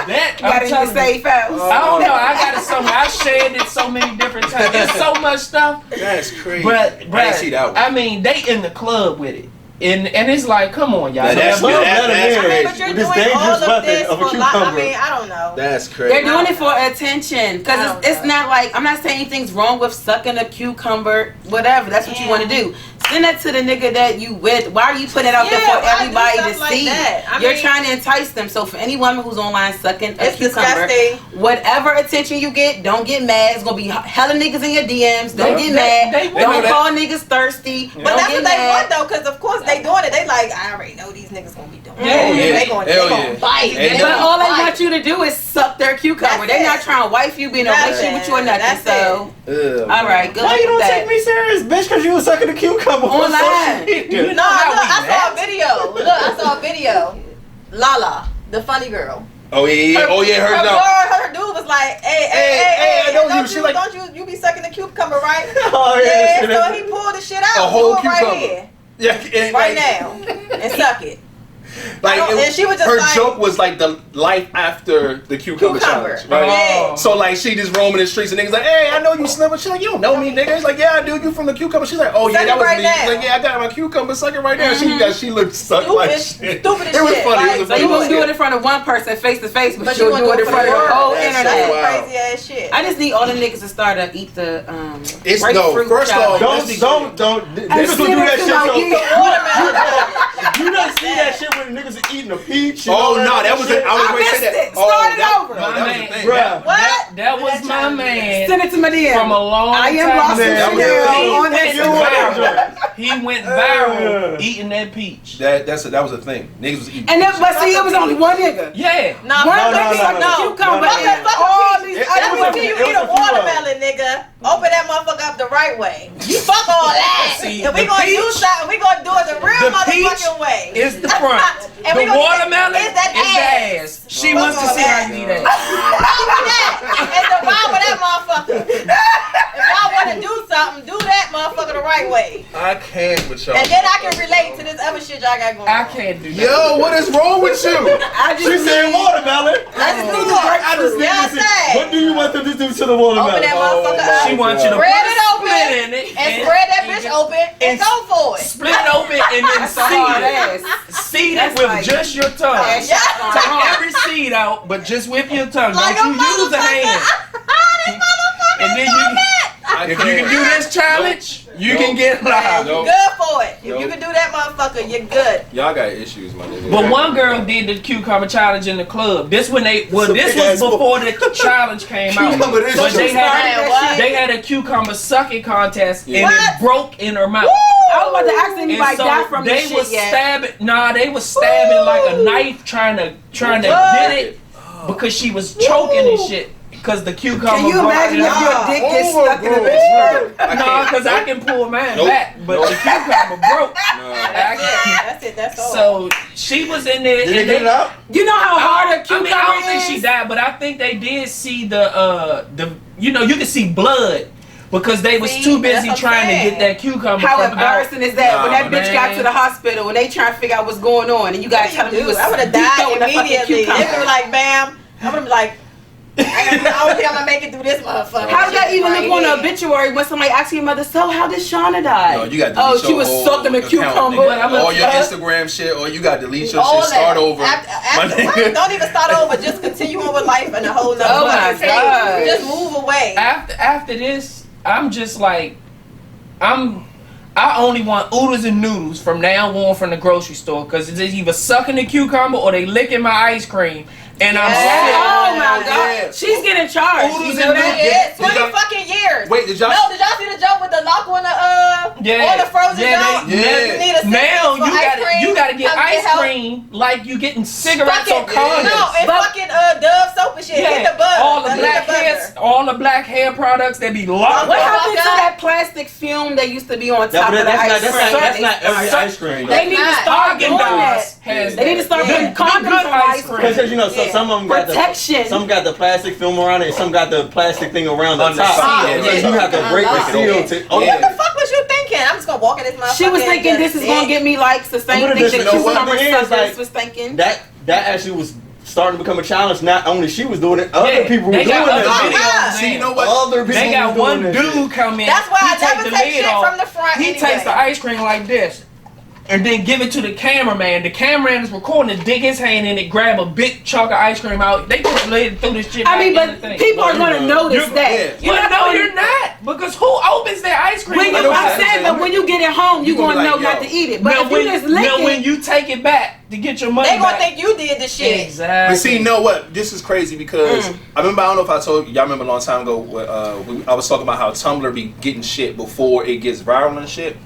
that Got I'm it in telling the you, safe house. I don't know. I got it somewhere. I shared it so many different times. There's so much stuff. That's crazy. But I didn't see that one. I mean, they in the club with it, and it's like, come on, y'all. Yeah, that's Love good. that That's I mean, marriage but you're with this doing all dangerous of weapon this of a for I cucumber. mean, I don't know. That's crazy. They're doing it for attention because I don't it's know. not like I'm not saying anything's wrong with sucking a cucumber, whatever. That's what you want to do. Send that to the nigga that you with. Why are you putting it out there Yeah, for why do everybody to stuff like see? that? I You're mean- trying to entice them. So for any woman who's online sucking a It's cucumber, disgusting. whatever attention you get, don't get mad. It's gonna be hella niggas in your DMs. Don't get mad. they Don't know that. call niggas thirsty. But Don't that's get what they mad. want though, because of course they doing it. They like, I already know these niggas gonna be doing it. Yeah, They gonna hell bite. yeah. They But But gonna all they bite. want you to do is suck their cucumber. That's They're it. not trying to wife you, be in a That's relationship it. with you or nothing. That's So, Ugh. all right, good Why luck you don't with take that. me serious, bitch? Because you was sucking a cucumber on Online. social media. You No, how look, we I saw a met? video. Look, I saw a video. Lala, the funny girl. Oh yeah. Her her no. girl, her dude was like, hey, I know you. don't She you, like- don't you be sucking the cucumber, right? Oh, yeah, shit, so that's- he pulled the shit out. A whole Do it right cucumber. here, Yeah, and right like, now, and suck it. Like And she was just her like- joke was like the life after the cucumber Cucumber. challenge, right? Yeah. So like she just roaming the streets and niggas like, hey, I know you sliver. She's like, you don't know me, nigga. It's like, yeah, I do. You from the cucumber? She's like, oh yeah, Suck that it was right me. now. She's like, yeah, I got my cucumber sucking right now. She looked sucked Stupid, like shit. stupid as It was shit, funny. like, It was So funny. you won't do it in front of one person face to face, but you you'll wanna do it in for front of the world. whole That's internet. so wild. Crazy ass shit. I just need all the niggas to start to eat the It's grapefruit no. First off, challenge. Don't. Niggas will do that shit. So, you done see that shit when niggas are eating the peach. Oh no, that was it. I was going to say that. Start it over. No, that was the thing. Bruh. What? That was my man. Send it to my DM. From a long I am time Blossom That was Chanel on it. He went viral eating that peach. That was a thing. Niggas was eating. And then, but see, it was only one nigga. Yeah. No, One no, nigga sucked the cucumber Fuck and that all fucking these peach. It Let was me a- see you it eat was a a few of watermelon, nigga. Open that motherfucker up the right way. Fuck all that. See, If we the gonna do peach- something, we gonna do it the real the peach motherfucking way. is the front. And we The gonna watermelon is that the ass. She wants to see how you eat that. Wrong with that. And the wrong with that motherfucker. If y'all wanna do something, do that motherfucker the right way. I can't with y'all. And then I can relate to this other shit y'all got going I on. can't do that. Yo, what is wrong with you? I She just said watermelon. Let's do it. I just need Yeah, to see. What do you want them to do to the watermelon? Open that motherfucker up. She wants you to Spread put it a open split in it and spread that bitch open and go for it. Split it open and then hard ass. seed it That's with like- just your tongue. Ass Yeah. shot on Take hard. every seed out, but just with your tongue. Like Don't a you use a hand. This motherfucker And then doing that. if you can do this challenge, you can get live. You Nope. good for it. If Nope. you can do that motherfucker, you're good. Y'all got issues, my nigga. But one girl did the cucumber challenge in the club. This was before the challenge came out. Cucumber this But they shit. had What? they had a cucumber sucking contest and What? it broke in her mouth. I was about to ask And anybody so die from they this was shit yet. stabbing. Nah, they was stabbing like a knife, trying to What? get it because she was choking and shit. Because the cucumber. Can you broke imagine in if her your mouth. dick gets Oh, stuck in a bro. bitch throat? No, because I can pull mine Nope. back, but Nope. the cucumber broke. That's it. That's it. That's all. So she was in there. Did they and get it out? You know how hard a I cucumber mean, I don't think is? she died, but I think they did see the you can see blood because they was See, too busy that's what I'm trying to saying. get that cucumber How from out. embarrassing is that when that Nah, bitch got man. to the hospital and they trying to figure out what's going on and you gotta tell them you was I would have deep died throwing a fucking immediately. They would cucumber. be like, bam. I would have been like, I don't think I'm gonna make it through this motherfucker. How did that even Right look on here. the obituary when somebody asks your mother, so how did Shauna die? No, you got to oh, delete she your was whole sucking a account, cucumber. nigga. All your Instagram shit, or you got to delete your All shit, start that. over. My nigga. Don't even start over. Just continue on with life and a whole nother. Oh my fucking God. thing. Just move away. After this, I'm just like, I only want oodles and noodles from now on from the grocery store because it's either sucking the cucumber or they licking my ice cream, and I'm sick. Oh my God. Yeah. She's getting charged. Oodles You know and that? noodles. Yeah, 20 y'all- fucking years. Wait, did y'all? No, did y'all see the joke with the lock on the on the frozen joke? Yeah. You need a Now for ice cream. you gotta get Come ice help. cream like you getting cigarettes or Fucking, condoms. no, and But- fucking Dove soap and shit. Hit the buzz. all the Hit black buzzer. hair, all the black hair products that be locked. What Oh, happened to God. that plastic film that used to be on top of the That's ice not, cream? that's not every ice cream. They need to start doing that. Haagen-Dazs has They need to start Yeah. putting condoms on ice cream. Because you know, so some of them got Protection. some got the plastic film around it, and some got the plastic thing around the On the top. side, So yeah. you have to break the Yeah. seal to. Oh, What the fuck was you thinking? I'm just gonna walk in this motherfucker. She was and thinking just this is gonna sit. get me likes, the same What thing if that this- you know what? cucumber The thing is, suckers like, was thinking. that actually was starting to become a challenge. Not only she was doing it, other people were they doing got other it. Yeah. videos. See, you know what? Other people They got were one doing that dude shit. come in. That's why he I never the take lid shit off. from the front He anyway. takes the ice cream like this, and then give it to the cameraman. The cameraman is recording it, dig his hand in it, grab a big chunk of ice cream out. They just laid through this shit. I mean, back in but the thing. people are gonna notice Yeah. that. Well, You're no, not you're not. Because who opens their ice cream? When you, I know what I'm you're saying, saying. but when you get it home, you You gonna gonna be know like, not yo. to eat it. But Now, if you just lick now it, when you take it back to get your money They gonna back, think you did the shit. exactly. But see, you know what? This is crazy because I remember, I don't know if I told y'all remember a long time ago, I was talking about how Tumblr be getting shit before it gets viral and shit.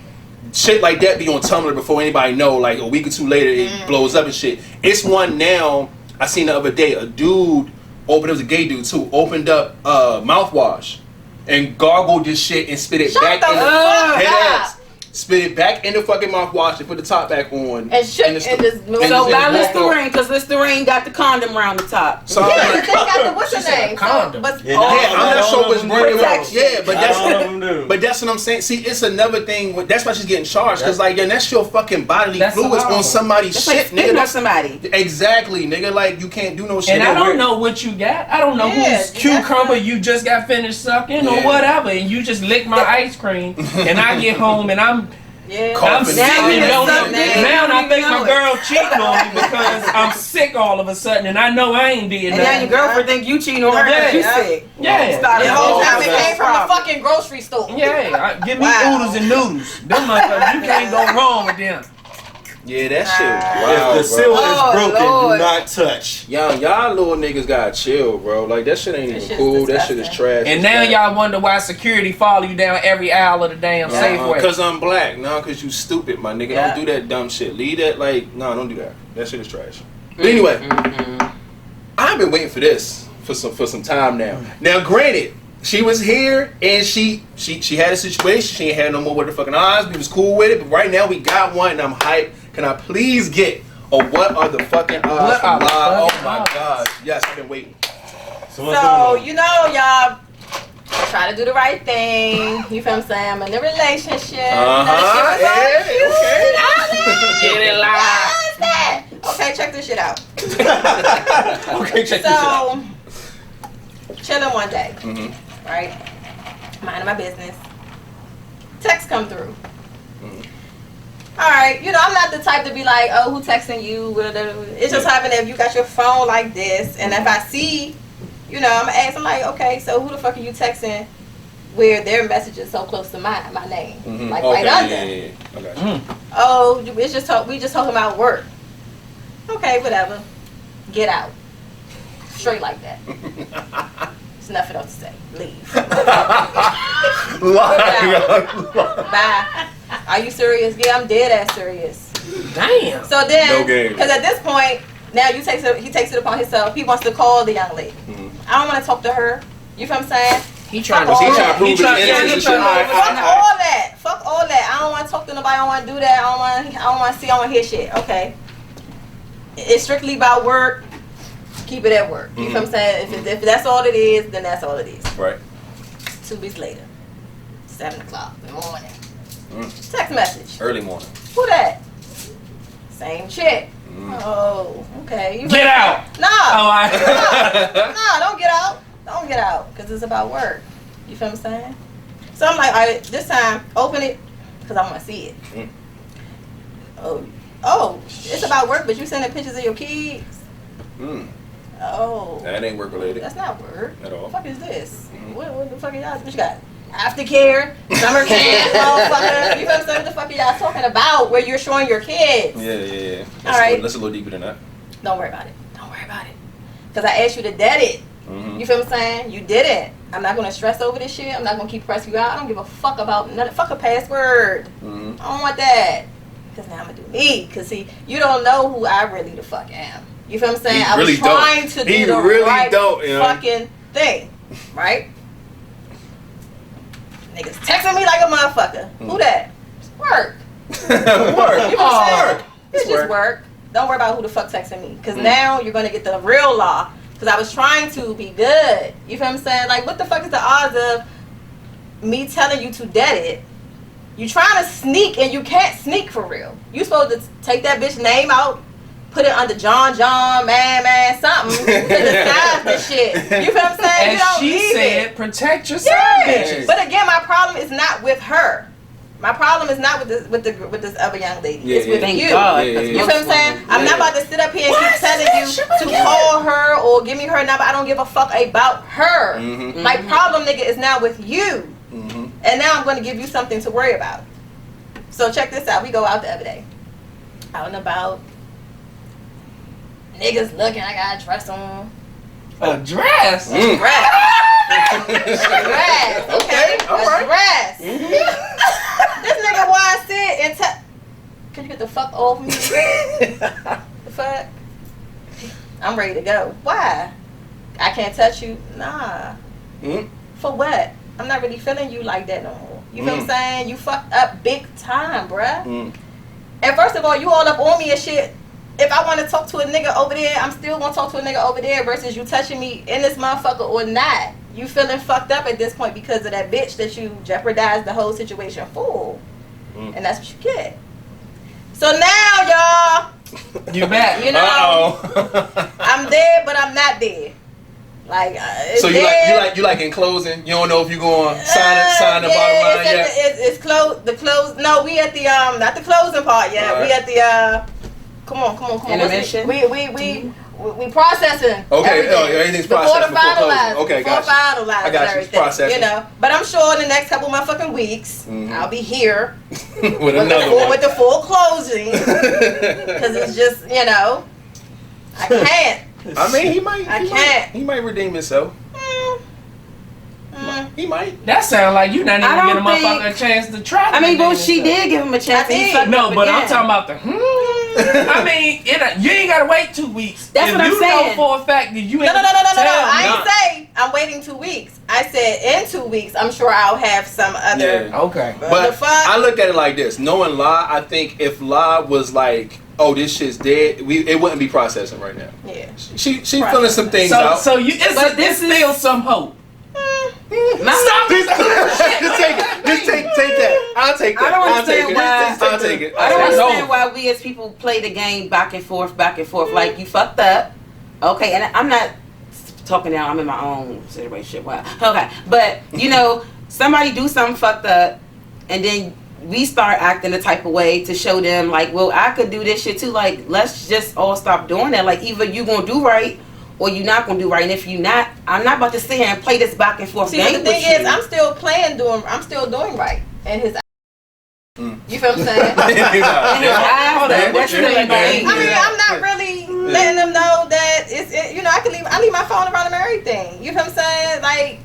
Shit like that be on Tumblr before anybody know, like a week or two later it blows up and shit. It's one now, I seen the other day, a dude, it was a gay dude too, opened up mouthwash and gargled this shit and spit it Shut back the in the fuck head up. ass. Spit it back in the fucking mouthwash and put the top back on. And shit, it's- and just move. and so just buy walk off. Listerine, because Listerine got the condom around the top. So I'm Yeah, like, but they got the what's She the said a name? condom. But Yeah, yeah, I'm not sure what's bringing Protection. Yeah, but All of them that's do. but that's what I'm saying. See, it's another thing. That's why she's getting charged because like, yeah, that's your fucking bodily That's fluids allowable. on somebody's It's like shit, nigga. spitting on That's somebody. exactly, nigga. Like you can't do no shit. And I no don't weird. know what you got. I don't know Yeah, whose that's cucumber right. you just got finished sucking or Yeah. whatever, and you just lick my ice cream, and I get home and I'm yeah. Coughing. Now you Yeah. know something. now I think my know it. girl cheating on me because I'm sick all of a sudden, and I know I ain't did And now your nothing. girlfriend think you cheating on her because you Yeah. sick. Yeah, Started The a whole whole time it other came from the problem. fucking grocery store. yeah. Give me Wow. oodles and noodles. Them motherfuckers, you can't go wrong with them. Yeah, that shit. If the seal is broken, Lord. do not touch. Y'all little niggas gotta chill, bro. Like that shit ain't even cool. That shit is trash. And now y'all wonder why security follow you down every aisle of the damn Safeway. Cause I'm black. No, cause you stupid, my nigga. Don't do that dumb shit. Leave that don't do that. That shit is trash. But anyway, I've been waiting for this for some time now. Now, granted, she was here and she had a situation. She ain't had no more with her fucking eyes. We was cool with it, but right now we got one and I'm hyped. Can I please get what are the fucking odds from live? Oh my god. Yes, I've been waiting. So, you know, y'all try to do the right thing. You feel what I'm saying? I'm in a relationship. Okay. Get it live. Okay, check this shit out. Okay, check this out. So, chilling one day, right? Minding my business. Text come through. All right, you know, I'm not the type to be like, oh, who texting you? It's just happened if you got your phone like this, and if I see, you know, I'm asking like, okay, so who the fuck are you texting where their message is so close to my name, like right under? Yeah. Okay. Oh, we just talking about work. Okay, whatever. Get out. Straight like that. There's nothing else to say. Leave. Bye. Are you serious? Yeah, I'm dead ass serious. Damn. So then, No game. because at this point, now he takes it upon himself. He wants to call the young lady. I don't want to talk to her. You feel what I'm saying? He trying to prove his innocence and shit. Fuck all that. Fuck all that. I don't want to talk to nobody. I don't want to do that. I don't want to see. I don't want to hear shit. Okay. It's strictly about work. Keep it at work. You feel what I'm saying? If that's all it is, then that's all it is. Right. 2 weeks later, 7 o'clock in the morning. Text message. Early morning. Who that? Same chick. Oh, okay. You get out. No. Oh, No, don't get out. Don't get out, because it's about work. You feel what I'm saying? So I'm like, all right, this time, open it, because I want to see it. Oh, it's about work, but you sending pictures of your kids? Oh. That ain't work related. That's not work. At all. What the fuck is this? What the fuck are y'all? What you got? Aftercare, summer camp, motherfucker. You know what I'm saying? What the fuck are y'all talking about where you're showing your kids? Yeah. All right. Let's a little deeper than that. Don't worry about it. Because I asked you to dead it. You feel what I'm saying? You didn't. I'm not going to stress over this shit. I'm not going to keep pressing you out. I don't give a fuck about nothing. Fuck a password. I don't want that. Because now I'm going to do me. Because, see, you don't know who I really the fuck am. You feel what I'm saying? I was trying to do the right fucking thing. Right? Niggas texting me like a motherfucker. Who that? It's work. Work. You know what I'm saying? It's just work. Don't worry about who the fuck texting me. Because now you're going to get the real law. Because I was trying to be good. You feel what I'm saying? Like, what the fuck is the odds of me telling you to dead it? You trying to sneak and you can't sneak for real. You supposed to take that bitch name out, put it under John, man, something to disguise this shit. You feel what I'm saying? As you don't she need said, it. protect your side bitches. But again, my problem is not with her. My problem is not with this other young lady. It's with Thank you. God, You feel what I'm saying? I'm not about to sit up here and keep telling you to call her or give me her number. I don't give a fuck about her. My problem, nigga, is now with you. And now I'm going to give you something to worry about. So check this out. We go out the other day. Out and about. Niggas looking. I got a dress on. A dress? Dress. Okay. A dress. This nigga wanna sit and can you get the fuck off me? The fuck? I'm ready to go. Why? I can't touch you? Nah. For what? I'm not really feeling you like that no more. You feel what I'm saying? You fucked up big time, bruh. And first of all, you all up on me and shit. If I want to talk to a nigga over there, I'm still going to talk to a nigga over there versus you touching me in this motherfucker or not. You feeling fucked up at this point because of that bitch that you jeopardized the whole situation for. And that's what you get. So now, y'all. You back. You know, I'm there, but I'm not there. Like, so you like in closing? You don't know if you going to sign the bottom line yet? It's close. The close. No, we at the not the closing part yet. Right. We at the Come on. Intermission? we processing. Okay, everything. everything's before processed the before closing. finalize. Okay, before gotcha. finalize I got you. everything. Processing. You know, but I'm sure in the next couple motherfucking weeks, I'll be here with another one. with the full closing, because it's just I can't. I mean, he might. He might redeem himself. He might. That sounds like you not even I giving a don't motherfucker a chance to try. I mean, to but she did give him a chance. I And he did. fucked No, up but I'm again. talking about the. I mean, you ain't gotta wait 2 weeks. That's if what I'm you saying. know for a fact that you No. ain't. I ain't say I'm waiting 2 weeks. I said in 2 weeks, I'm sure I'll have some other. Yeah. Okay. But the fuck? I look at it like this: knowing La, I think if La was like, "Oh, this shit's dead," it wouldn't be processing right now. Yeah. She feeling some things So out. it's still some hope. Stop just take it. Just take that. I'll take that. I don't I'll understand take why. it. I'll take it. I don't I'll take it. understand why we as people play the game back and forth. Like, you fucked up. Okay, and I'm not talking now. I'm in my own situation. Wow. Okay, but somebody do something fucked up, and then we start acting a type of way to show them, like, well, I could do this shit too. Like, let's just all stop doing that. Like, either you gonna do right or you not gonna do right. And if you not, I'm not about to sit here and play this back and forth See, game the thing with is, you. I'm still doing right, and his. You feel what I'm saying? That's really I mean, I'm not really letting them know that I leave my phone around them and everything. You know what I'm saying? Like,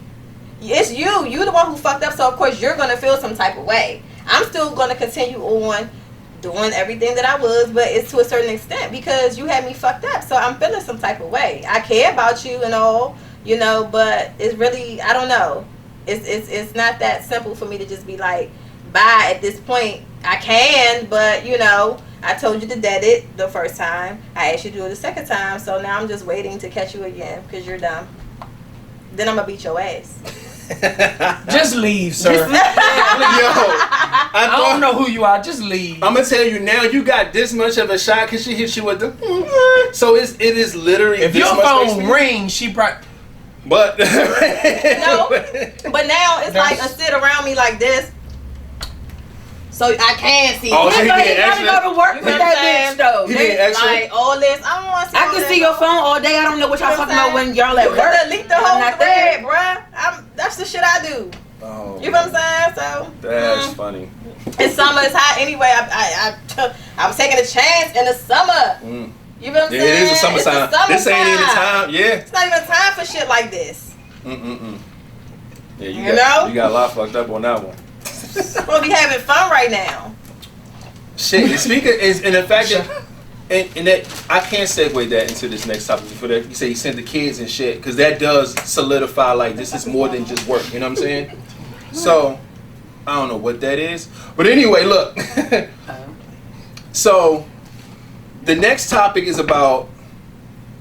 it's you the one who fucked up, so of course you're gonna feel some type of way. I'm still gonna continue on doing everything that I was, but it's to a certain extent because you had me fucked up, so I'm feeling some type of way. I care about you and all, but it's really, I don't know. It's not that simple for me to just be like, bye at this point. I can, but I told you to dead it the first time. I asked you to do it the second time, so now I'm just waiting to catch you again because you're dumb. Then I'm gonna beat your ass. Just leave, sir. I don't know who you are. Just leave. I'm gonna tell you now. You got this much of a shot because she hit you with the. So it is literally. If this your much phone space for you. rings, she probably. But No, but now it's like a sit around me like this, so I can see. Oh, it. so he Everybody getting gotta extra. go to work You with know what that I'm saying? bitch though. He getting extra. Like all this, I don't want to. I can see your phone all day. I don't know what y'all You know talking what I'm about when y'all at You work. could delete the I'm whole not thread, there. bruh. That's the shit I do. Oh, You know what I'm saying? So that's funny. it's summer, it's hot anyway. I was taking a chance in the summer. You know what I'm Yeah, saying? it is the summertime. It's the This ain't even summertime. time. Yeah. It's not even time for shit like this. Yeah, You know? You got a lot fucked up on that one. We'll be having fun right now. Shit. And speaking is in the fact that. And that I can't segue that into this next topic. For that, you say you sent the kids and shit, because that does solidify like this is more than just work. You know what I'm saying? So I don't know what that is, but anyway, look. So the next topic is about.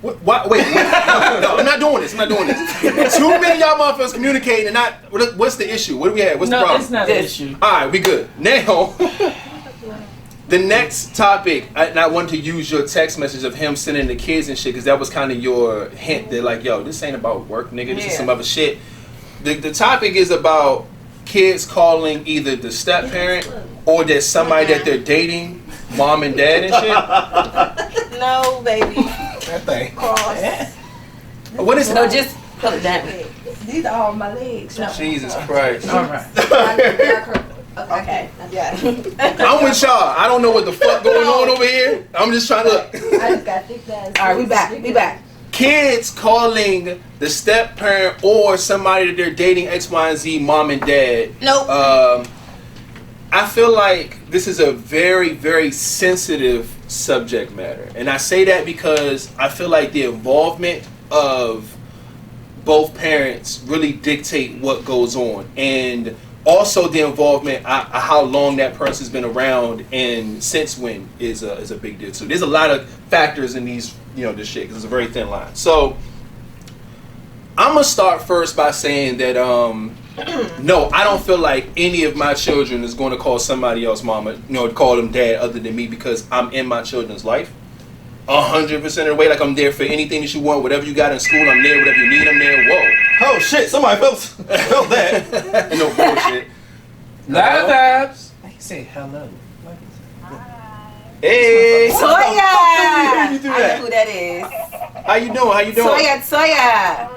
Wait, no, I'm not doing this. Too many of y'all motherfuckers communicating and not. What's the issue? What do we have? What's the No, problem? it's not an issue. All right, we good now. The next topic, and I wanted to use your text message of him sending the kids and shit, because that was kind of your hint that like, yo, this ain't about work, nigga. This is some other shit. The topic is about kids calling either the step parent or there's somebody that they're dating, mom and dad and shit. No, baby. That thing. Cross. What is No, it? just pull it down. These are all my legs. No. Jesus Christ. All right. Okay. Yeah. I'm with y'all. I don't know what the fuck going on over here. I'm just trying to. I just got thick ass. All right, we back. Kids calling the step parent or somebody that they're dating X, Y, and Z, mom and dad. Nope. I feel like this is a very, very sensitive subject matter. And I say that because I feel like the involvement of both parents really dictate what goes on. And also the involvement, how long that person's been around and since when is a big deal. So there's a lot of factors in these, this shit, because it's a very thin line. So I'm going to start first by saying that, no, I don't feel like any of my children is going to call somebody else mama, call them dad other than me, because I'm in my children's life 100% of the way. Like, I'm there for anything that you want, whatever you got in school, I'm there, whatever you need, I'm there. Whoa. Oh shit, somebody felt that. No bullshit. Live vibes. I can say hello. Hey. Toya! Who you do I that? know who that is. How you doing? How you doing? Soya.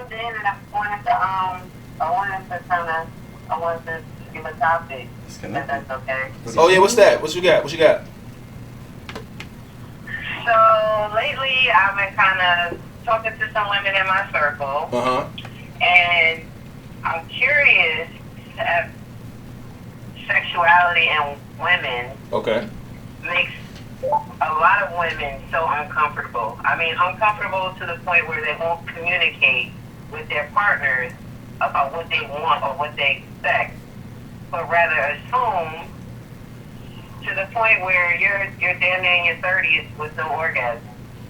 I wanted to give a topic. If that's okay. Oh yeah, what's that? What you got? So lately, I've been kind of talking to some women in my circle, and I'm curious if sexuality in women makes a lot of women so uncomfortable. I mean, uncomfortable to the point where they won't communicate with their partners about what they want or what they expect, but rather assume to the point where you're damn near in your 30s with no orgasm.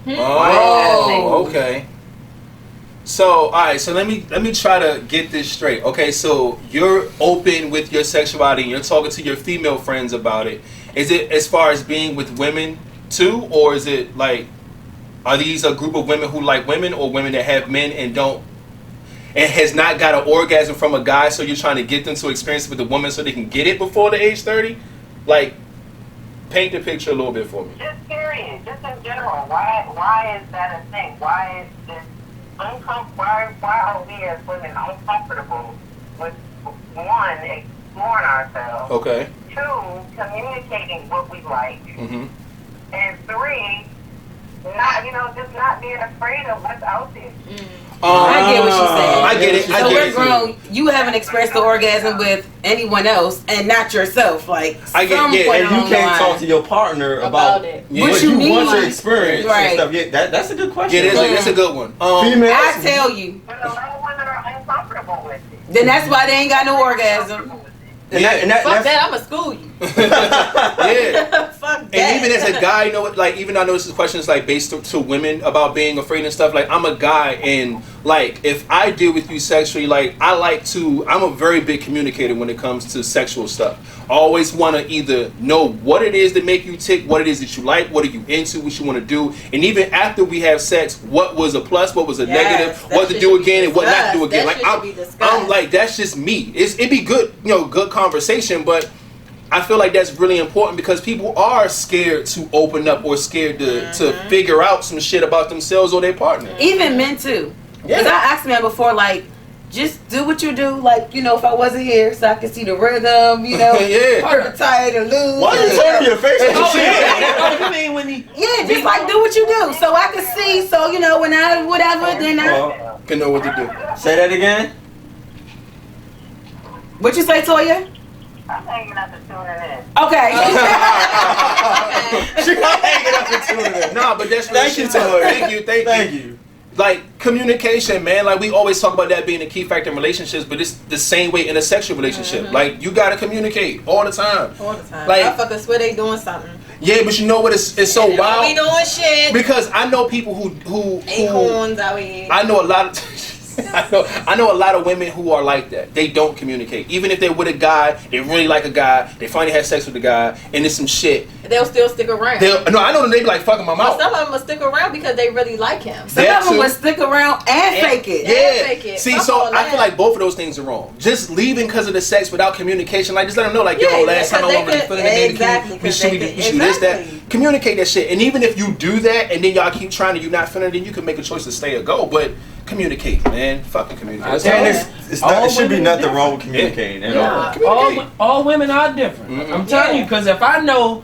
Oh, okay. So, all right. So let me try to get this straight. Okay, so you're open with your sexuality, and you're talking to your female friends about it. Is it as far as being with women too, or is it like, are these a group of women who like women, or women that have men and has not got an orgasm from a guy, so you're trying to get them to experience it with a woman so they can get it before the age 30? Like, paint the picture a little bit for me. Just period. Just in general. Why is that a thing? Why is this why are we as women uncomfortable with, one, exploring ourselves, Okay. two, communicating what we like, Mm-hmm. and three, just not being afraid of what's out there. I get what she's saying. I get it. So we're grown. You haven't expressed the orgasm with anyone else, and not yourself. Like, I get- some yeah, point And you along the can't line. talk to your partner about it. Yeah. what What you you want need. to experience Right. and stuff. Yeah, that's a good question. Yeah, that's a good one. Females, I tell you, But a lot of women are uncomfortable with it. then that's why they ain't got no orgasm. Fuck that, I'ma school you. Yeah. Fuck that. And even as a guy, even I know this is questions like based to women about being afraid and stuff. Like, I'm a guy, and like if I deal with you sexually, like I'm a very big communicator when it comes to sexual stuff. I always want to either know what it is that make you tick, what it is that you like, what are you into, what you want to do, and even after we have sex, what was a plus, what was a negative, what to do again, and what not to do again. Like I'm like, that's just me. It'd be good, good conversation, but I feel like that's really important because people are scared to open up or scared to figure out some shit about themselves or their partner. Even men too. Yeah. Because I asked men before, like, just do what you do, like, if I wasn't here, so I could see the rhythm, Yeah. hurt tight or lose. why you turn your face at shit? You mean when he? Yeah, just like do what you do, so I can see. So when I whatever, then I. Can know what to do. Say that again. What you say, Toya? I'm hanging up and tuning in. Okay. She not hanging up and tuning in. Nah, but that's Thank you, shit, Toya. Thank you. Like, communication, man. Like, we always talk about that being a key factor in relationships, but it's the same way in a sexual relationship. Like, you gotta communicate all the time. All the time. Like, Motherfuckers swear they doing something. yeah, but you know what? It's so wild. We doing shit. Because I know people who Acorns out here. I know a lot of I know a lot of women who are like that. They don't communicate. Even if they're with a guy, they really like a guy, they finally had sex with the guy, and there's some shit. They'll still stick around. No, I know them, they be like fucking my mouth. But some of them will stick around because they really like him. Some of them would stick around and fake it. Yeah. Fake it. See, Fuck so all I feel that. like both of those things are wrong. Just leaving because of the sex without communication, like just let them know, like, Yeah, yo, last time I because wasn't really they feeling could- it, exactly, we should because do they could- this, that. exactly. Communicate that shit. And even if you do that and then y'all keep trying and you're not feeling it, then you can make a choice to stay or go. But communicate, man. Fucking communicate. That's And all. it should be nothing wrong with communicating at all. Communicate. All women are different. Mhm. I'm telling you, because if I know,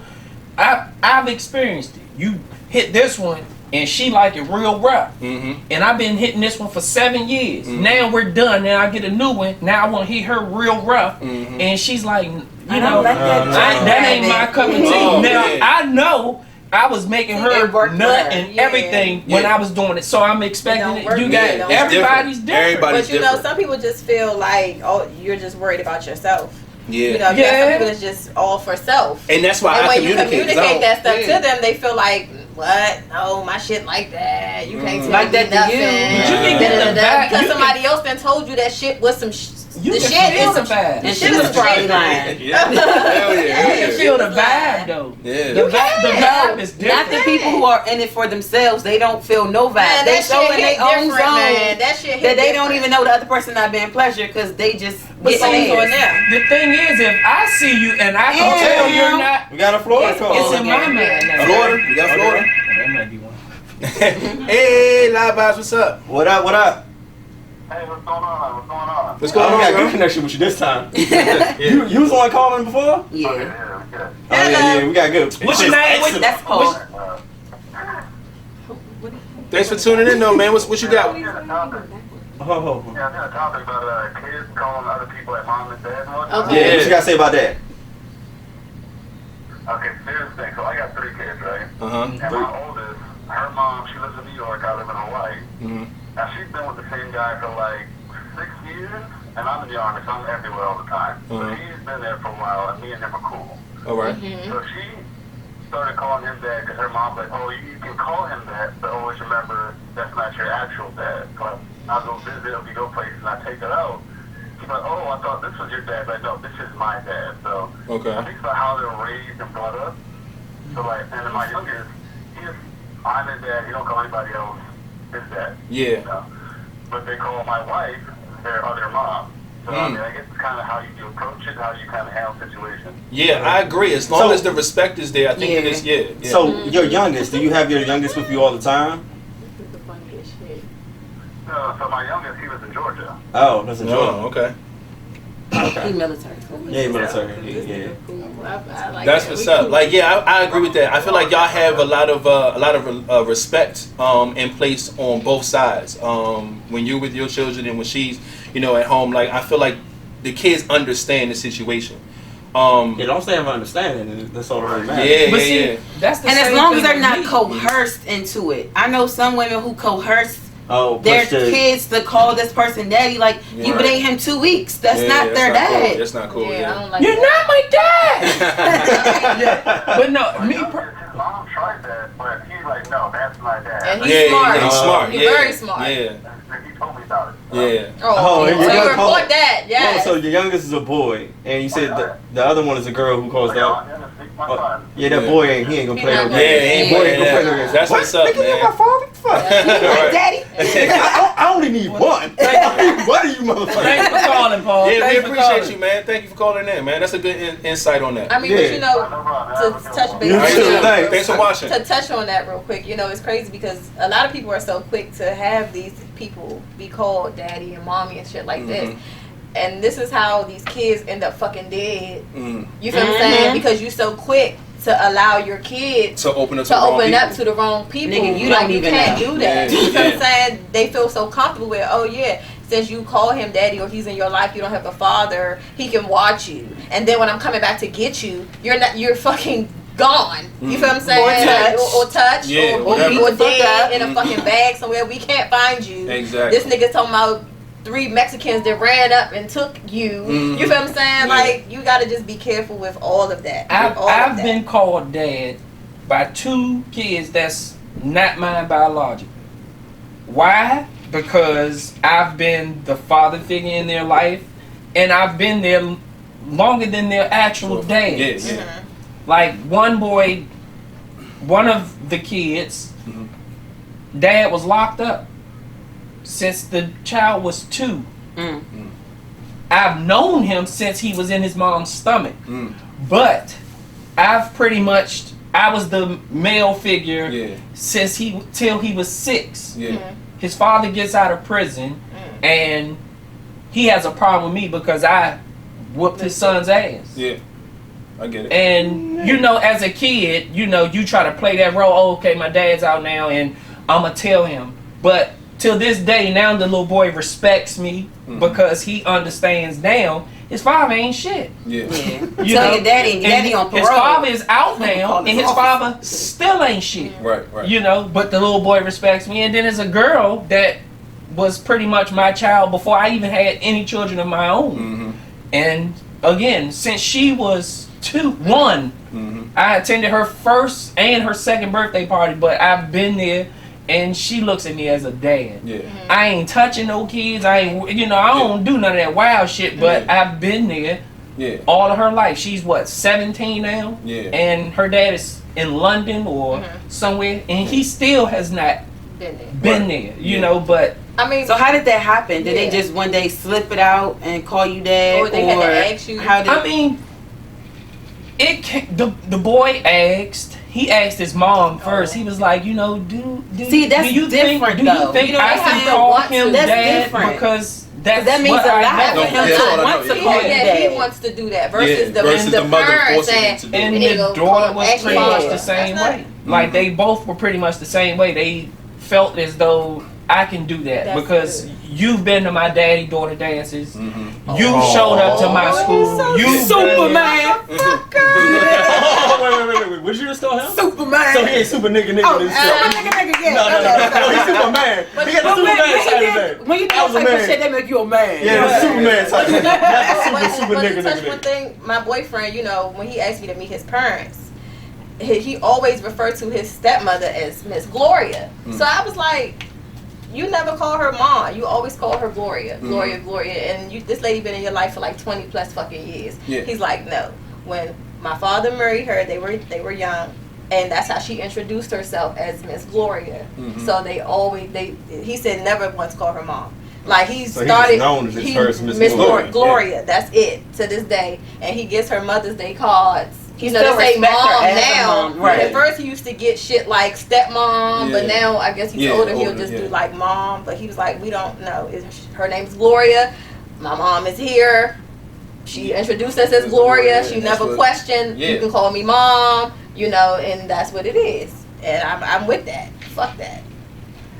I've experienced it. You hit this one, and she like it real rough. Mm-hmm. And I've been hitting this one for 7 years. Mhm. Now we're done. Now I get a new one. Now I want to hit her real rough. Mhm. And she's like, I don't like that. that ain't my cup of tea. Oh, Now man. I know I was making It her worked for nut her. and Yeah. everything when Yeah. I was doing it. So I'm expecting don't it. work You for got you. It's everybody's different. different. Everybody's But different. some people just feel like, oh, you're just worried about yourself. Yeah. You got some people that's just all for self. And that's why And I when you communicate. 'cause I communicate don't- that stuff yeah. to them, they feel like, what? No, my shit like that. You can't tell Like me that to nothing. you. But you can get the vibe. Because You somebody else done told you that shit was some You the can shit feel is some the vibe. And shit she is was some probably shit. lying. Yeah. Hell yeah. You Hell can yeah. feel the vibe though. Yeah. The vibe is different. Not the people who are in it for themselves. They don't feel no vibe. Man, They that so shit in hit their own different, zone man. That shit hit that they don't different. even know the other person not being pleasure because they just But get songs on theirs. them. The thing is, if I see you and I can Yeah. tell you're not, We got a Florida call. it's in my mind now. Florida? You got Florida? That might be one. Hey, Live Vibes, what's up? What up? What up? Hey, what's going on? What's going on? What's going We on, got bro? good connection with you this time. You was the one calling before? Yeah. Yeah, we good. Oh yeah, we got good. What's your name? Excellent. That's Paul. Thanks for tuning in, though, man. What you got? Yeah, the topic. Oh. Yeah, I got a topic about kids calling other people like mom and dad and whatnot. Okay. Yeah, what you gotta say about that? Okay, here's the thing. So I got 3 kids, right? Uh-huh. And my oldest, her mom, she lives in New York. I live in Hawaii. Mm-hmm. Now she's been with the same guy for like 6 years, and I'm in the army, so I'm everywhere all the time. So he's been there for a while, and me and him are cool. All right. So she started calling him dad because her mom's like, oh, you can call him that, but always remember that's not your actual dad. So I'll go visit, if we go places, and I take her out. She's like, oh, I thought this was your dad. But no, this is my dad. So Okay. I think about how they're raised and brought up. So like, and then my youngest, I'm his dad. He don't call anybody else his dad. Yeah. You know? But they call my wife their other mom. So I mean, I guess it's kind of how you approach it, how you kind of handle situations. Yeah, I agree. As long as the respect is there, I think it is. Yeah. So your youngest, do you have your youngest with you all the time? So my youngest, he was in Georgia. Oh, that's in Georgia. Oh, okay. He military. Yeah, military. Yeah. I like That's that. what's We up. cool. Like, yeah, I agree with that. I feel like y'all have a lot of respect in place on both sides. When you're with your children and when she's, at home, like I feel like the kids understand the situation. You don't say I'm understanding. That's all that really matters. Yeah, But yeah, see, yeah. that's the And as same long as thing they're with not me. coerced into it. I know some women who coerce Oh, their push the- kids to call this person daddy. Like, you Right. been him 2 weeks. That's Yeah, not their not cool. dad. That's not cool. Yeah, I Yeah. don't like You're that. not my dad. Yeah. But no, My me. youngest, his mom tried that, but he's like, no, that's my dad. And Yeah, he's smart. yeah, he's smart. He's yeah. very smart. Yeah. And he told me about it. Yeah. Oh, and so your you young- report that? Oh, Yes. so your youngest is a boy, and you said the other one is a girl who calls out. My son. Yeah, that Yeah. boy ain't. He ain't gonna He play not no gonna- Yeah, games. he ain't Yeah. Boy playing ain't gonna play no that. games. That's what's up, Nigga, you're man. my father. Fuck. Right. Daddy. I only need one. What are you motherfuckers? Thanks for calling, Paul. Yeah, we Thanks for appreciate calling. you, man. Thank you for calling in, man. That's a good insight on that. I mean, Yeah. but No problem. to touch base You All right, too. on Thanks. Thanks for watching. to touch on that real quick, it's crazy because a lot of people are so quick to have these people be called daddy and mommy and shit like this. And this is how these kids end up fucking dead. Mm. You feel what I'm saying? Because you're so quick to allow your kids To open up to to the wrong open up people. to the wrong people. Nigga, you Like, don't even can't know. do that. Yeah, You feel what I'm yeah. saying? They feel so comfortable with, oh yeah, since you call him daddy or he's in your life, you don't have a father, he can watch you. And then when I'm coming back to get you, you're fucking gone. You feel what I'm saying? Or touch. Yeah, or whatever. dead in a fucking bag somewhere. We can't find you. Exactly. This nigga talking about 3 Mexicans that ran up and took you. You feel what I'm saying? Yeah. Like, you gotta just be careful with all of that. I've been called dad by 2 kids that's not mine biologically. Why? Because I've been the father figure in their life, and I've been there longer than their actual dads. Yeah, yeah. Like one boy, one of the kids, dad was locked up since the child was 2. I've known him since he was in his mom's stomach, but I was the male figure since till he was 6. Yeah. His father gets out of prison, and he has a problem with me because I whooped his son's ass. Yeah. I get it. And as a kid, you try to play that role. Oh, okay, my dad's out now, and I'ma tell him. But till this day, now the little boy respects me because he understands now his father ain't shit. Yeah. Yeah. You Tell know? your daddy, and your daddy on parole. His father is out now, Call and his his office. father still ain't shit. Right. But the little boy respects me. And then there's a girl that was pretty much my child before I even had any children of my own. And again, since she was 1, I attended her first and her second birthday party, but I've been there, and she looks at me as a dad. Yeah. I ain't touching no kids. I ain't, I don't do none of that wild shit, but I've been there Yeah. all of her life. She's 17 now? Yeah. And her dad is in London or somewhere, and he still has not been there, but I mean, So how did that happen? Did they Yeah. just one day slip it out and call you dad, Or they had to ask you? How did? I mean, the boy asked. he asked his mom first. He was like, you know, do you different think I can call him dad different. Because that means what a I lot know. for him to want to call you dad. He wants to do that versus the mother parents forcing him saying, to do it. And "We need the to go daughter was ask pretty your much father." the same That's way. Like they both were pretty much the same way. They felt as though I can do that That's because good. you've been to my daddy-daughter dances. Mm-hmm. You showed up to my school. so You Superman. Wait. Would you just call him? Superman. So he ain't super nigga Oh, this nigga, yeah. No, he's Superman. He got the Superman side of that. When you do That was a that type of man. shit, they make you a man. Yeah, the Superman side of that. Not the super But to nigga touch one thing, my boyfriend, you know, when he asked me to meet his parents, he always referred to his stepmother as Miss Gloria. So I was like, you never call her mom. You always call her Gloria. Gloria. And this lady been in your life for like 20 plus fucking years. Yeah. He's like, no. When my father married her, they were young. And that's how she introduced herself as Miss Gloria. So he said never once call her mom. Like he So started, he's known as he- her as Miss Miss Gloria. Gloria. That's it to this day. And he gets her Mother's Day cards. He You know, still they say respect her mom as a now. mom, right. At first he used to get shit like stepmom, but Yeah. now I guess he's Yeah, older. He'll older, just yeah. do like mom. But he was like, we don't know. Her name's Gloria. My mom is here. She introduced us as Gloria. She That's never what- questioned. yeah. You can call me mom. You know, and that's what it is. And I'm with that. Fuck that.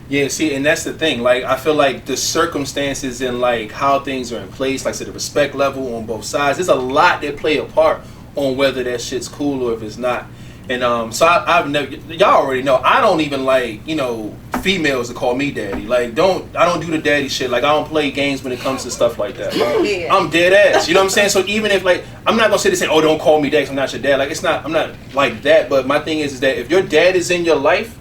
Yeah, see, and that's the thing. Like, I feel like the circumstances and like how things are in place, like I said, the respect level on both sides. There's a lot that play a part on whether that shit's cool or if it's not. And so I've never, y'all already know, I don't even like, you know, females to call me daddy. Like, I don't do the daddy shit. Like, I don't play games when it comes to stuff like that. Yeah. I'm dead ass. You know what I'm saying? So even if like, I'm not gonna sit there saying, oh, don't call me dad 'cause I'm not your dad. Like, I'm not like that. But my thing is that if your dad is in your life,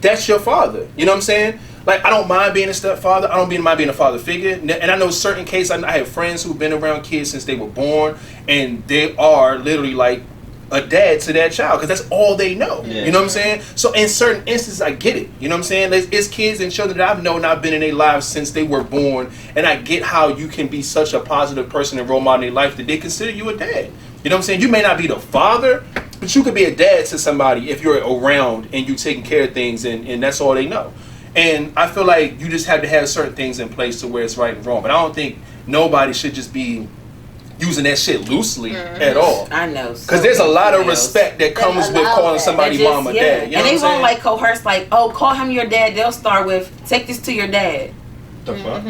that's your father. You know what I'm saying? Like, I don't mind being a stepfather. I don't mind being a father figure. And I know certain cases, I have friends who've been around kids since they were born, and they are literally like a dad to that child because that's all they know. Yeah. You know what I'm saying? So in certain instances, I get it. You know what I'm saying? It's kids and children that I've known, I've been in their lives since they were born, and I get how you can be such a positive person and role model in their life that they consider you a dad. You know what I'm saying? You may not be the father, but you could be a dad to somebody if you're around and you taking care of things, and that's all they know. And I feel like you just have to have certain things in place to where it's right and wrong. But I don't think nobody should just be using that shit loosely at all. I know. Because there's a lot of respect that comes with calling somebody mom or dad. You know and what they I'm won't saying? like coerce, like, oh, call him your dad. They'll start with, take this to your dad. The fuck?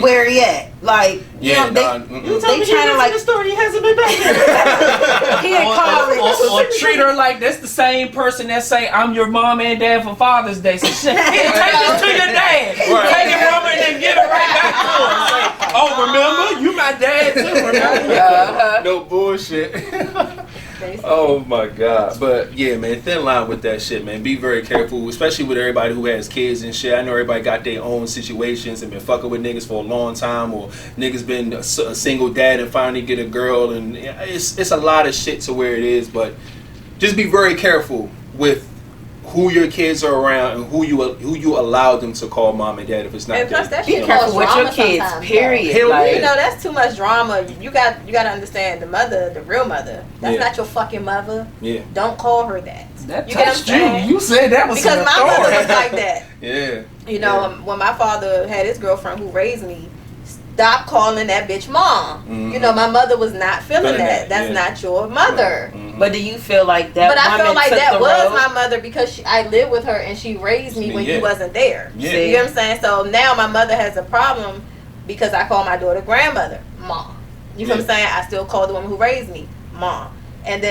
Where he at? Like, Yeah, you nah, know, You told me they trying to like, the story. He hasn't been back there. he ain't calling. Or treat her like that's the same person that say I'm your mom and dad for Father's Day. So shit, hey, take this to your dad. Right. Take it from her and then get it right back to her. And say, oh, remember? You my dad too, remember? No bullshit. Oh my God. But yeah, man, thin line with that shit, man. Be very careful, especially with everybody who has kids and shit. I know everybody got their own situations and been fucking with niggas for a long time, or niggas been a single dad and finally get a girl, and it's a lot of shit to where it is. But just be very careful with who your kids are around and who you allow them to call mom and dad if it's not And plus, their that Be shit careful cause with your drama kids, sometimes, period. Hell Like, You know, that's too much drama. You got to understand the mother, the real mother. That's Yeah. not your fucking mother. Yeah. Don't call her that. That You get what I'm touched you. saying? You said that was Because an my mother authority. was like that. Yeah. You know, when my father had his girlfriend who raised me, stop calling that bitch mom. Mhm. You know, my mother was not feeling Feeling that. that, That's yeah. not your mother. Mhm. but do you feel like that But I woman felt like took that the was road? my mother because I lived with her and she raised me when Yeah. you wasn't there. Yeah. You know what I'm saying? So now my mother has a problem because I call my daughter grandmother, mom. You know what I'm saying? I still call the woman who raised me, mom. And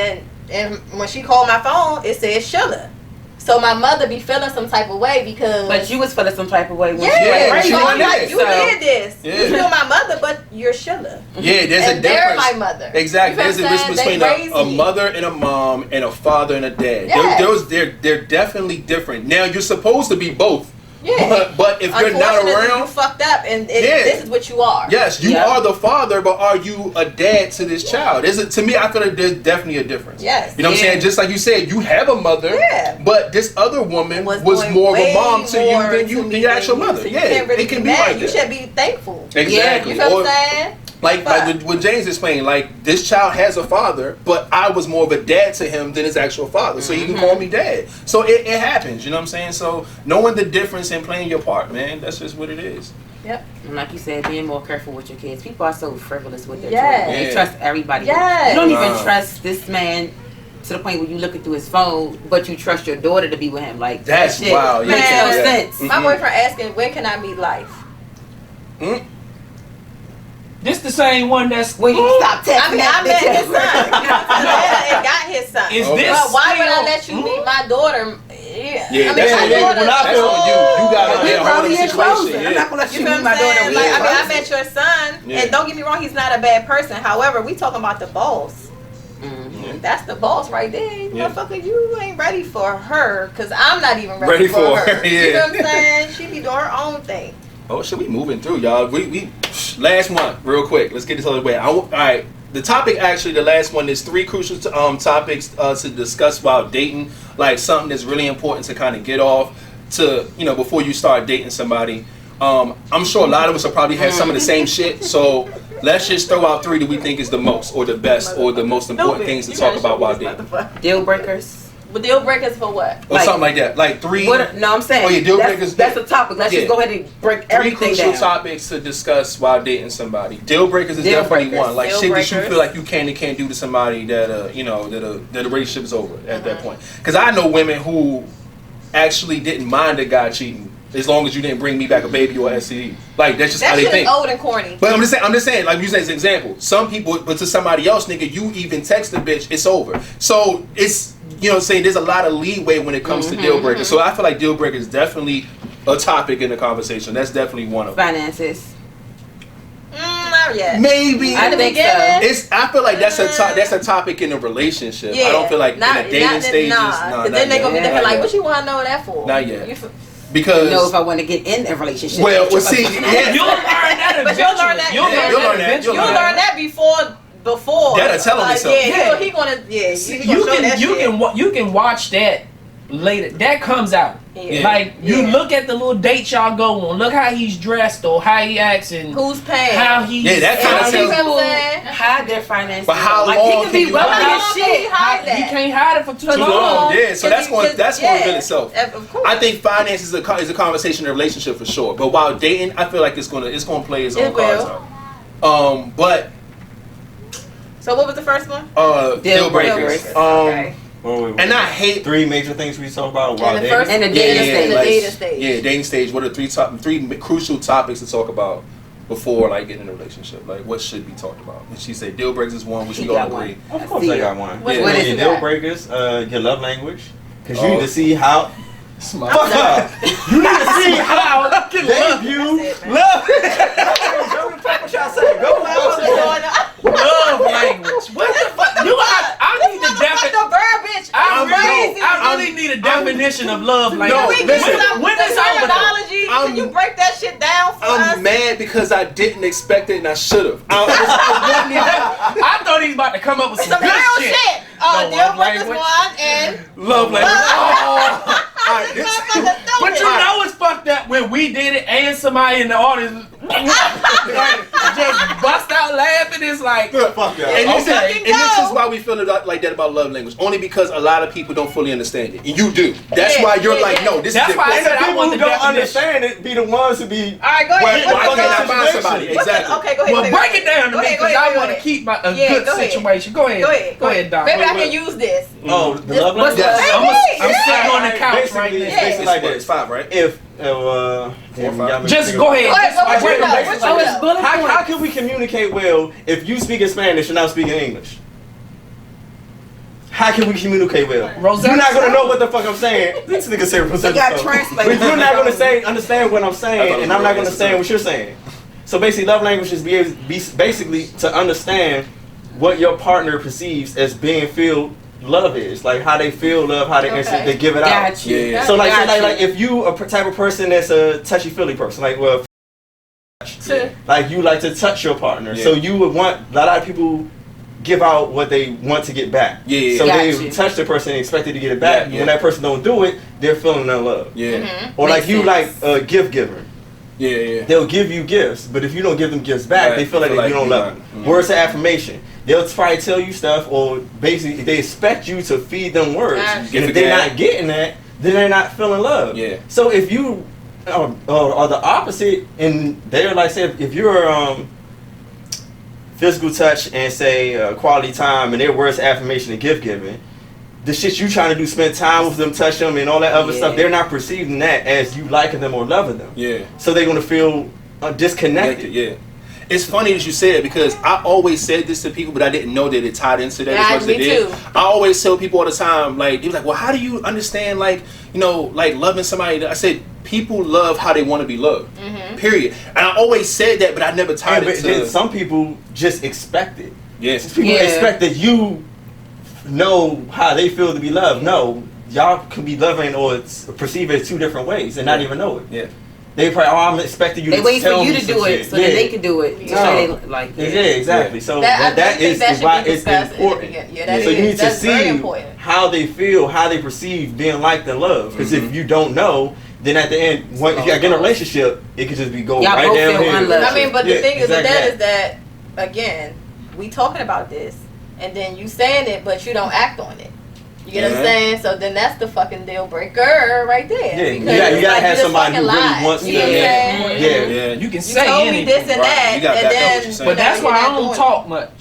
when she called my phone, it said Sheila. So my mother be feeling some type of way because. But you was feeling some type of way when Yeah, she she so was I'm did. like, you did this. Yeah. You're still my mother, but you're Sheila. Yeah, there's And a they're difference. my mother. Exactly. You There's know a what I'm difference saying? between They raised a me. mother and a mom and a father and a dad. Yes. They're definitely different. Now you're supposed to be both. Yeah. But if you're not Unfortunately, you around, fucked up, and Yeah. this is what you are. yes, you Yeah. are the father, but are you a dad to this child? To me, I feel like there's definitely a difference. Yes. You know what I'm Yeah. saying? Just like you said, you have a mother, Yeah. but this other woman was doing more of a way mom to more you than me your actual than you. mother. So you yeah, can't really it can be mad. like You that. should be thankful. Exactly. You know what Or- I'm saying? Like what James explained, like this child has a father, but I was more of a dad to him than his actual father, so he can call me dad. So it happens, you know what I'm saying? So knowing the difference in playing your part, man, that's just what it is. Yep. And like you said, being more careful with your kids. People are so frivolous with their Yes. children. They trust everybody. Yes. You don't even trust this man to the point where you looking through his phone, but you trust your daughter to be with him. Like That's that shit wild. makes Yeah. no Yeah. sense. My boyfriend asking, when can I meet Life? This the same one that's When you stop texting I mean, I met his son. And got his son. Is Okay. this But why would I still- let you meet my daughter? Yeah, I mean, that's my what daughter. when I feel you got We a whole probably other in closing. situation. I'm Yeah. not gonna let You you feel meet what my I'm daughter. saying? We Like, in I mean, I closing. met your son, Yeah. and don't get me wrong, he's not a bad person. However, we talking about the boss. That's the boss right there. Yeah. Motherfucker, you ain't ready for her, because I'm not even ready, Ready for for her. her, You yeah. know what I'm saying? She be doing her own thing. Oh shit, we moving through, y'all. We last one, real quick. Let's get this other way. All right, the topic actually, the last one is 3 crucial topics to discuss while dating. Like something that's really important to kind of get off to, you know, before you start dating somebody. I'm sure a lot of us will probably have some of the same shit. So let's just throw out 3 that we think is the most, or the best, or the most important things to You talk gotta about show while me this dating, motherfucker. Deal breakers. But deal breakers for what? or something like that. Like 3. No, I'm saying. Oh, yeah, deal that's, breakers. That's the topic. Let's Yeah. just go ahead and break 3 everything crucial down. topics to discuss while dating somebody. Deal breakers is Deal definitely breakers. one. Like Deal shit that you breakers. feel like you can and can't do to somebody that you know that the relationship is over at that point. Because I know women who actually didn't mind a guy cheating as long as you didn't bring me back a baby or STD. Like that's just That how they shit think. is old and corny. But I'm just saying, like you said as an example. Some people, but to somebody else, nigga, you even text the bitch, it's over. So it's, you know what I'm saying, there's a lot of leeway when it comes to deal breakers. So I feel like deal breakers is definitely a topic in the conversation. That's definitely one of them. Finances. Not yet. Maybe. I think so. I feel like that's a topic in a relationship. I don't feel like in a dating stage. Because then they gonna be thinking like, what you want to know that for? Not yet. You f- Because Know if I want to get in a relationship. well, see, yeah, You'll learn that But you'll learn that- You'll yeah, learn you'll that learn that. eventually. You'll learn that before. That'll tell him himself. Yeah, he gonna. Yeah, he gonna You show that shit. you can watch that later. That comes out. Yeah. Like you Yeah. look at the little dates y'all go on. Look how he's dressed or how he acts and Who's paying? how he's Yeah, that And kinda you tells- know what I'm saying? hide their finances. But how like, long he could can be you willing hide to How long shit. can he hide he that? can't hide it for too too long. long. Yeah, so that's going to reveal itself. Of course. I think finance is a conversation in a relationship for sure. But while dating, I feel like it's gonna play its own It cards will. out. But So what was the first one? deal breakers. Okay. And I hate 3 major things we talk about while In the dating. first, And the in dating the like- dating stage. Yeah, dating stage. What are 3 crucial topics to talk about before like getting in a relationship? Like what should be talked about? And she said deal breakers is one, which She we all got agree. one. Of course see I it. got one. What- Yeah. what One is of your it deal that? breakers, your love language. Because you Oh. need to see how... Smart. Fuck up! You need to see how they view That's it, man. love. What y'all say? Go What's loud. going on? Love language. What the fuck? I need the definition. The verbiage. I really need a definition of love language. No, Can we listen, get some when the it's over though? terminology? Can you break that shit down for us? I'm mad because I didn't expect it and I should have. I thought he was about to come up with some Some good real shit. shit. No, Deal love breakers language. one and Love language. Oh, all right, this- But you know it's fucked up when we did it and somebody in the audience like, just bust out laughing. It's like, Fuck y'all. And, Okay. this is why we feel like that about love language. Only because a lot of people don't fully understand it. And you do. That's Yeah, why you're yeah, like, yeah. no, this That's is why I different. said I People want who the don't definition. understand it be the ones who be... All right, go ahead. Why What's can't I the find somebody? What's the- Exactly. Okay, go ahead. well, go ahead. break it down to Go me ahead, go because ahead, I go want to ahead. keep a Yeah, good go ahead. situation. Go ahead. Go ahead. Go ahead, Doc. Maybe I Wait, can use this. Oh, the love What's language? Yes. I'm Yeah. sitting on the couch Basically, right it's now. basically It's like what, this. it's 5, right? If, Just go ahead. Go ahead, Just- what you wait, know? wait, What wait. you it's know? bullet How points. can we communicate well if you speak in Spanish and I'm speaking English? How can we communicate well? Rosetta You're not gonna Stone. know what the fuck I'm saying. This nigga say Rosetta You gotta Stone. translate. But you're not gonna understand what I'm I thought saying, it and was I'm not gonna Rosetta understand what you're saying. So basically, love language is basically to understand what your partner perceives as being feel love is, like how they feel love, how they Okay. they give it out. Got you. Yeah. So like, Got like you. if you a type of person that's a touchy feely person, like well, like you like to touch your partner, Yeah. so you would want a lot of people give out what they want to get back. Yeah. So Got they you. touch the person and expected to get it back. Yeah, yeah. When that person don't do it, they're feeling no love. Yeah. Mhm. Or like Makes you sense. like a gift giver. Yeah. They'll give you gifts, but if you don't give them gifts back, they feel like you don't love them. Mm-hmm. Words of affirmation. They'll probably tell you stuff, or basically they expect you to feed them words. And if they're not getting that, then they're not feeling love. Yeah. So if you are the opposite, and they're like, say, if you're physical touch and say quality time, and their words of affirmation and gift giving, the shit you trying to do, spend time with them, touch them, and all that other stuff, they're not perceiving that as you liking them or loving them. Yeah. So they're gonna feel disconnected. Yeah. It's funny that you said it, because I always said this to people, but I didn't know that it tied into that as much as it did. I always tell people all the time, like, they was like, well, how do you understand, like, you know, like loving somebody? I said, people love how they want to be loved. Period. And I always said that, but I never tied it to. Some people just expect it. Yes. People expect that you know how they feel to be loved. No, y'all can be loving or perceive it 2 different ways and not even know it. Yeah. They probably, I'm expecting you to wait tell for you me to do it shit. so that they can do it. Exactly. So that is why it's important. So you need to see how they feel, how they perceive being liked and loved. Because if you don't know, then at the end, when you get in a relationship, it could just be going right down here. I mean, but the thing is with that is that, again, we talking about this, and then you saying it, but you don't act on it. You get what I'm saying? So then that's the fucking deal breaker right there. Yeah, you gotta have somebody who really wants to. Yeah. You can say told me this and that, and then. But that's why I don't talk much.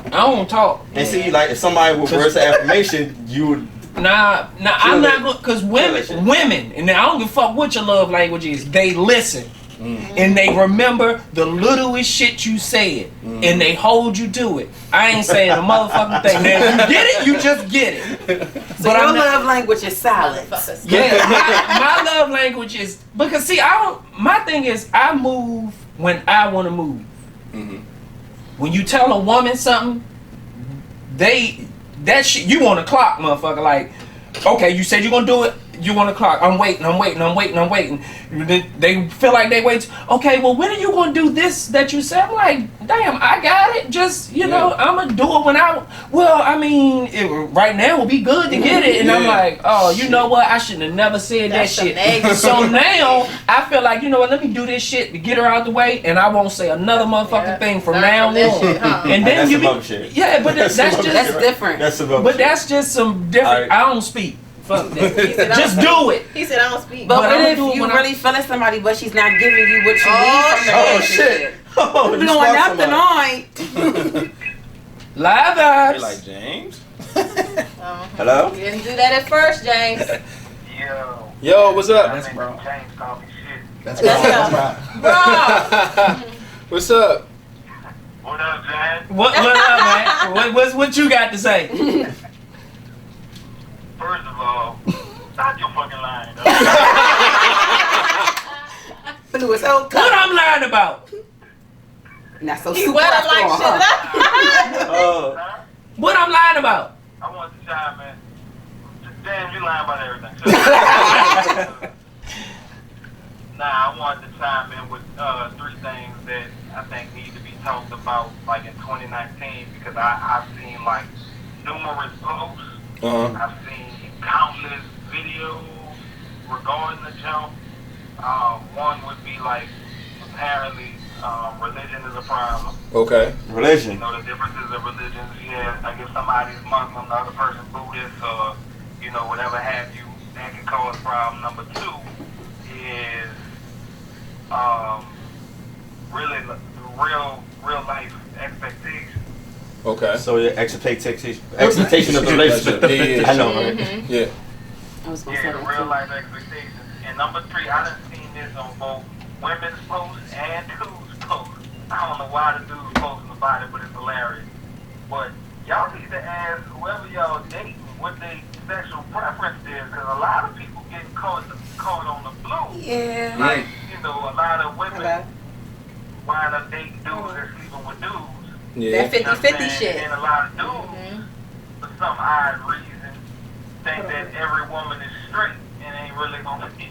I don't talk. And see, like, if somebody with words of affirmation, you would. Nah, I'm not going, because women, and I don't give a fuck what your love language is, they listen. And they remember the littlest shit you said, and they hold you to it. I ain't saying a motherfucking thing. Now, if you get it, you just get it. So but your love language is silence. Yeah, my love language is, because see, my thing is, I move when I want to move. When you tell a woman something, that shit, you want to clock, motherfucker. Like, okay, you said you're gonna do it. You want to clock. I'm waiting. They feel like they wait. Okay, well, when are you going to do this that you said? I'm like, damn, I got it. Just, you know, I'm going to do it when I mean, right now will be good to get it. And I'm like, oh, you know what? I shouldn't have never said that shit. So now, I feel like, you know what? Let me do this shit to get her out the way, and I won't say another motherfucking thing from now on. And then you yeah, but that's different. But that's just some different. I don't speak. Fuck that. Just do it. He said I don't speak. But what if you really feeling somebody, but she's not giving you what you need from the relationship? Oh, you doing up tonight. Live Vibez. You're like, James? Hello? You didn't do that at first, James. Yo, what's up? That's bro. James called me shit. That's bro. What's up? What up, James? What up, man? What you got to say? First of all, stop your fucking lying. What I'm lying about? Not so He super wet up like shit. What I'm lying about? I want to chime in. Damn, you lying about everything. I wanted to chime in with 3 things that I think need to be talked about, like in 2019, because I've seen like numerous posts. I've seen countless videos regarding the jump. One would be like, apparently, religion is a problem. Okay. Religion. You know, the differences of religions. Yeah, like if somebody's Muslim, the other person Buddhist, or, you know, whatever have you, that can cause problem. Number 2 is really real life expectations. Okay. So your expectation of the relationship. Yeah. I know, right? Yeah. I was gonna say that real too. life expectations. And number 3, I done seen this on both women's posts and dudes' posts. I don't know why the dudes posting about it, but it's hilarious. But y'all need to ask whoever y'all dating what their sexual preference is, because a lot of people getting caught on the blue. Yeah. Like, you know, a lot of women wind up dating dudes and sleeping with dudes. Yeah. That 50-50 shit. And a lot of dudes, for some odd reason, think that every woman is straight and ain't really gonna be.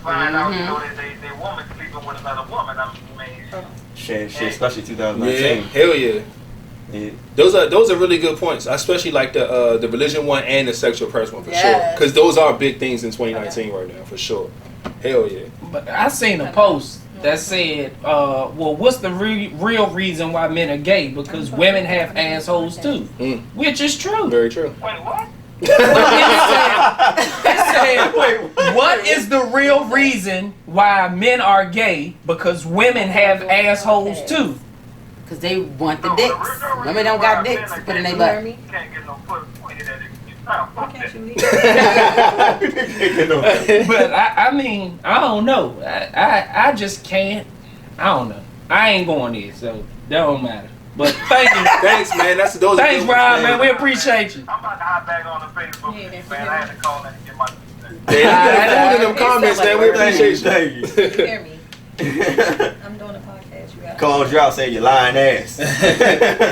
Find out, you know, that they woman sleeping with another woman. I mean, Shit, especially 2019. Yeah. Hell yeah. Yeah. Those are really good points. I especially like the religion one and the sexual preference one for sure, because those are big things in 2019 right now for sure. Hell yeah. But I seen a post that said, well, what's the real reason why men are gay? Because women have assholes too. Which is true. Very true. Wait, what? It said, what is the real reason why men are gay? Because women have assholes too. Because they want the dicks. Women don't got dicks to put in their butt. You can't get no foot pointed at it. Fuck that. But I mean, I don't know. I just can't. I don't know. I ain't going there, so that don't matter. But thank you. Thanks, man. Thanks, Rob, man. We appreciate you. I'm about to hop back on the Facebook, man. I had to call and get my. Yeah, in them comments, man. We appreciate you. You hear me? I'm doing a podcast. You got Calls you out saying you lying ass.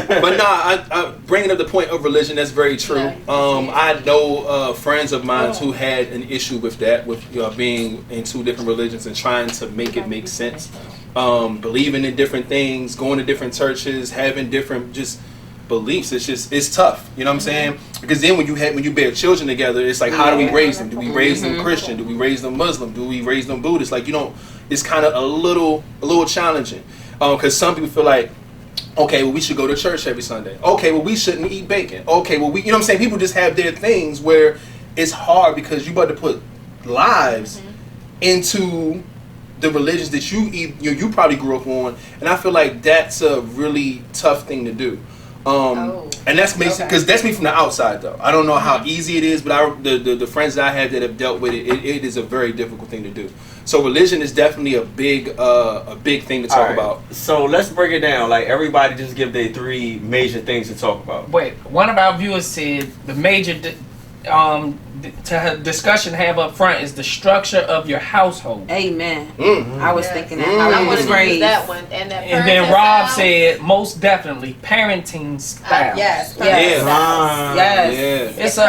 But nah, I bringing up the point of religion, that's very true. I know friends of mine who had an issue with that, with being in two different religions and trying to make it make sense. Believing in different things, going to different churches, having different just beliefs. It's tough. You know what I'm saying? Because then when you bear children together, it's like, how do we raise them? Do we raise them Christian? Do we raise them Muslim? Do we raise them Buddhist? Like, it's kind of a little challenging. Because some people feel like, okay, well, we should go to church every Sunday. Okay, well, we shouldn't eat bacon. Okay, well, you know what I'm saying? People just have their things where it's hard because you about to put lives into the religions that you probably grew up on, and I feel like that's a really tough thing to do. And that's me, because that's me from the outside though. I don't know how easy it is, but the friends that I have that have dealt with it, it is a very difficult thing to do. So religion is definitely a big thing to talk about. So let's break it down. Like, everybody just give their three major things to talk about. Wait, one of our viewers said the major discussion have up front is the structure of your household. Amen. I was thinking that. I was raised. That one. And then Rob said, most definitely, parenting style. Yes. It's a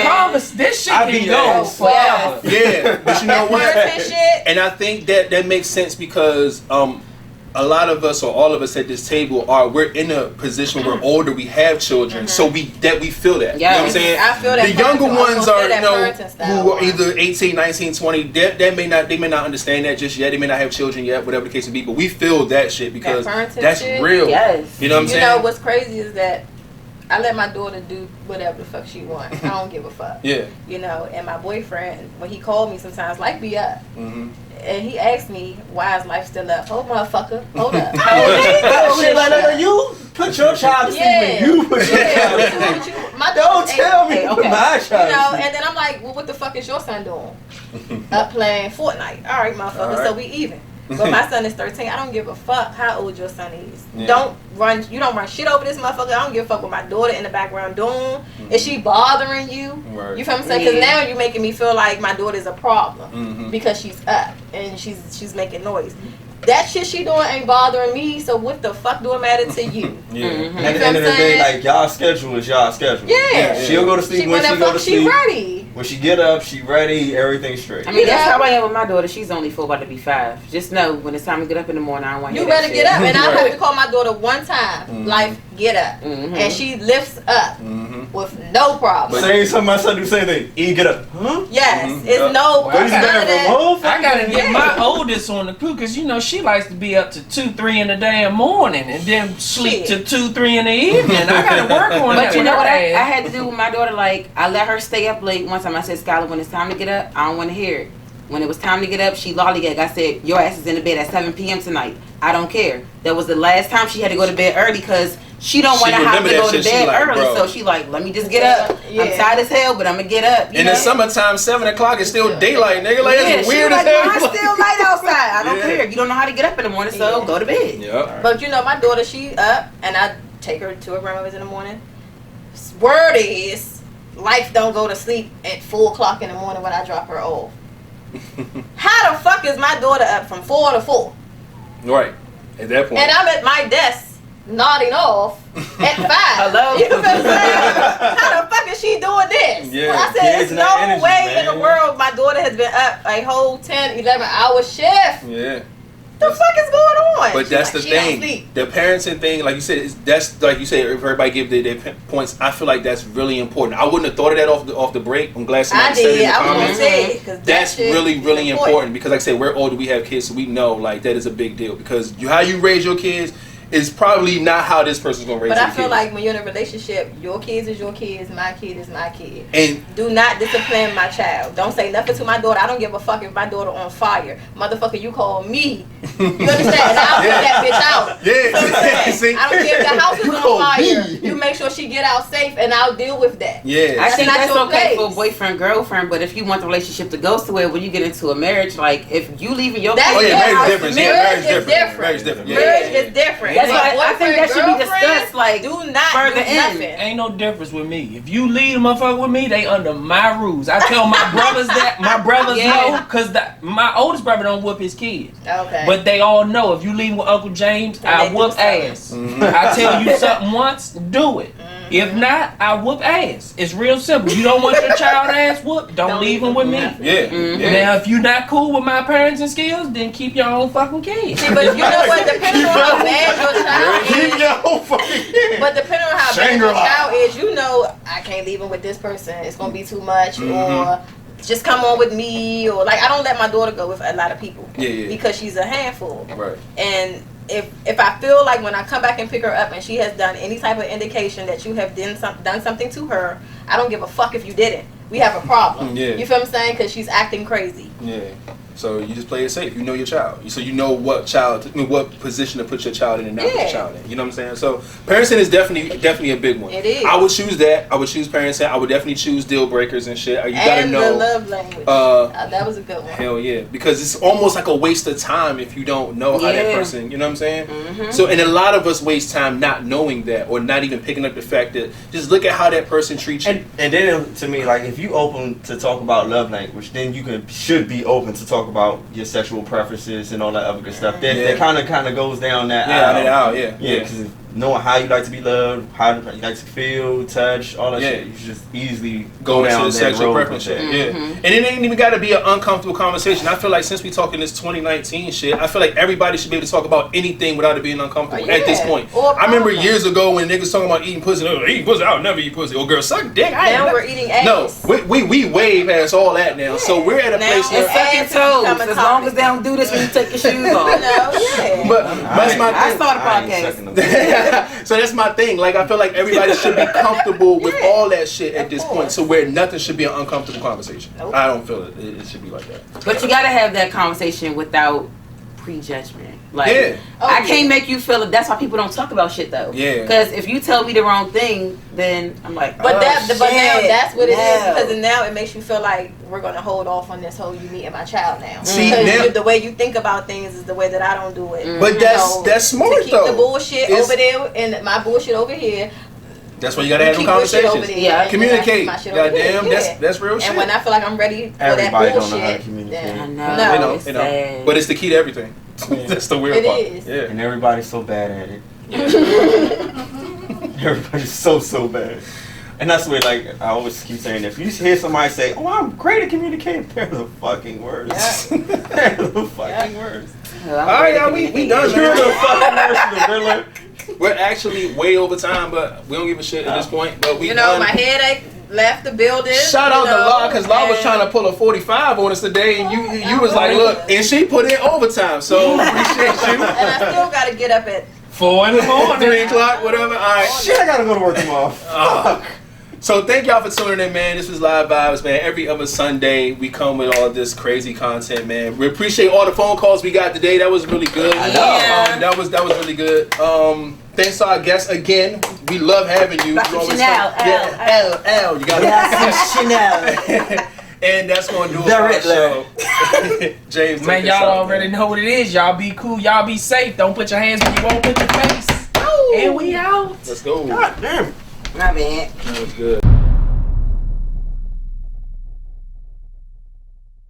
lot of this shit can go forever. Yeah, but you know what? And I think that makes sense because a lot of us, or all of us at this table, we're in a position where we're older, we have children, so we feel that. You know what I'm saying? I feel that. The younger ones are, who are either 18, 19, 20, they may not understand that just yet. They may not have children yet, whatever the case may be, but we feel that shit because that's real. Yes. You know what I'm saying? You know what's crazy is that I let my daughter do whatever the fuck she wants. I don't give a fuck. Yeah. And my boyfriend, when he called me sometimes, life be up. And he asked me, why is life still up? Hold motherfucker, hold up. You put your child to sleep when you put your child to sleep. Don't tell me my child. And then I'm like, well, what the fuck is your son doing? Up playing Fortnite. All right, motherfucker, so we even. But my son is 13. I don't give a fuck how old your son is. You don't run shit over this motherfucker. I don't give a fuck what my daughter in the background doing. Is she bothering you? You feel what I'm saying? Because now you're making me feel like my daughter's a problem because she's up and she's making noise. That shit she doing ain't bothering me, so what the fuck do it matter to you? At the end of the day, like, y'all schedule is y'all schedule. Yeah. She'll go to sleep when she go to sleep. She ready. When she get up, she ready, everything's straight. I mean, that's how I am with my daughter. She's only 4, about to be 5. Just know, when it's time to get up in the morning, I don't want to hear that shit. You better get up. And I have to call my daughter one time, like, get up. And she lifts up with no problem. But same time my son do the same thing. Get up. Huh? Yes. It's no. I gotta get my oldest on the crew because she likes to be up to 2, 3 in the damn morning and then sleep to 2, 3 in the evening. I gotta work on that. But you know what I had to do with my daughter? Like, I let her stay up late. One time I said, Skylar, when it's time to get up, I don't want to hear it. When it was time to get up, she lollygagged. I said, your ass is in the bed at 7 p.m. tonight. I don't care. That was the last time she had to go to bed early because she don't want to have to go to bed early. So she like, let me just get up. I'm tired as hell, but I'm going to get up. In the summertime, 7 o'clock is still daylight, nigga. Like, that's weird as hell. It's still light outside. I don't care. You don't know how to get up in the morning, so go to bed. But my daughter, she up, and I take her to her grandmother's in the morning. Word is, life don't go to sleep at 4 o'clock in the morning when I drop her off. How the fuck is my daughter up from 4 to 4? Right. At that point. And I'm at my desk nodding off at 5. Hello? You know what I'm saying? How the fuck is she doing this? Yeah. Well, I said, there's no way in the world my daughter has been up a whole 10, 11 hour shift. Yeah. The fuck is going on? But that's the thing. The parenting thing, like you said, that's like you said. If everybody give their points, I feel like that's really important. I wouldn't have thought of that off the break. I'm glad somebody said it in the comments. That's really important because, like I said, we're older. We have kids, so we know like that is a big deal because how you raise your kids is probably not how this person's gonna raise. But I feel like when you're in a relationship, your kids is your kids, my kid is my kid. And do not discipline my child. Don't say nothing to my daughter. I don't give a fuck if my daughter on fire. Motherfucker, you call me. You understand? And I'll put that bitch out. Yeah. I don't care if the house is on fire. You make sure she get out safe and I'll deal with that. Yeah. I think that's okay for boyfriend, girlfriend, but if you want the relationship to go somewhere when you get into a marriage, like if you leaving your marriage is different. Marriage is different. That's why I think that should be discussed. Like, do not further do nothing. Ain't no difference with me. If you leave a motherfucker with me, they under my rules. I tell my brothers that. My brothers know, cause my oldest brother don't whoop his kids. Okay. But they all know if you leave with Uncle James, I whoop ass. I tell you something once, do it. If not, I whoop ass. It's real simple. You don't want your child ass whooped, don't leave him with me. Now, if you're not cool with my parenting skills, then keep your own fucking kids. See, but you know what? Depending on how bad your child is, keep your own fucking kids. But depending on how bad your child is, you know, I can't leave him with this person. It's gonna be too much, or just come on with me, or like I don't let my daughter go with a lot of people because she's a handful. Right. And if I feel like when I come back and pick her up and she has done any type of indication that you have done something to her, I don't give a fuck if you didn't. We have a problem. You feel what I'm saying? Because she's acting crazy. Yeah. So you just play it safe. You know your child. So you know what position to put your child in and not put your child in. You know what I'm saying? So parenting is definitely a big one. It is. I would choose that. I would choose parenting. I would definitely choose deal breakers and shit. You gotta know the love language. That was a good one. Hell yeah. Because it's almost like a waste of time if you don't know how that person, you know what I'm saying? So, and a lot of us waste time not knowing that or not even picking up the fact that just look at how that person treats you. And then to me, like if you open to talk about love language, then you should be open to talk about your sexual preferences and all that other good stuff. That kind of goes down that aisle. Because knowing how you like to be loved, how you like to feel, touch, all that shit, you just easily go down that sexual road. preference. And it ain't even got to be an uncomfortable conversation. I feel like since we talking this 2019 shit, I feel like everybody should be able to talk about anything without it being uncomfortable at this point. I remember years ago when niggas talking about eating pussy, I'll never eat pussy. Or girl, suck dick. Now we're eating ass. No, we way past all that now. So we're at a place where sucking toes. As long as they don't do this when you take your shoes off. But that's my thing. I started a podcast. So that's my thing. Like I feel like everybody should be comfortable with all that shit at this point. So where nothing should be an uncomfortable conversation. I don't feel it should be like that. But you gotta have that conversation without prejudgment. Like I can't make you feel it. That's why people don't talk about shit though. Because if you tell me the wrong thing, then I'm like, but now that's what it is. Because now it makes you feel like we're gonna hold off on this whole you meeting my child now. See, because the way you think about things is the way that I don't do it. But that's smart to keep the bullshit over there and my bullshit over here. That's why you gotta have them conversations. Communicate. Goddamn, that's real shit. And when I feel like I'm ready for that bullshit, then I know. But it's the key to everything. That's the weird part. It is. And everybody's so bad at it. Everybody's so bad. And that's where, like, I always keep saying, if you hear somebody say, "Oh, I'm great at communicating," they're the fucking worst. They're the fucking worst. All right, y'all, we done. You're the fucking worst, villain. We're actually way over time, but we don't give a shit at this point. But we my headache left the building. Shout out to Law, because Law was trying to pull a 45 on us today, and you was like, look, and she put in overtime, so appreciate you. And I still got to get up at 4 in the morning, 3 o'clock, whatever. All right. Shit, I got to go to work tomorrow. Fuck. So thank y'all for tuning in, man. This was Live Vibes, man. Every other Sunday, we come with all this crazy content, man. We appreciate all the phone calls we got today. That was really good. I know. That was really good. Thanks to our guests again. We love having you. Chanel. L. You got Chanel. And that's going to do it for our show. James, man, y'all already know what it is. Y'all be cool. Y'all be safe. Don't put your hands where you won't put your face. And we out. Let's go. God damn. My bad. That was good.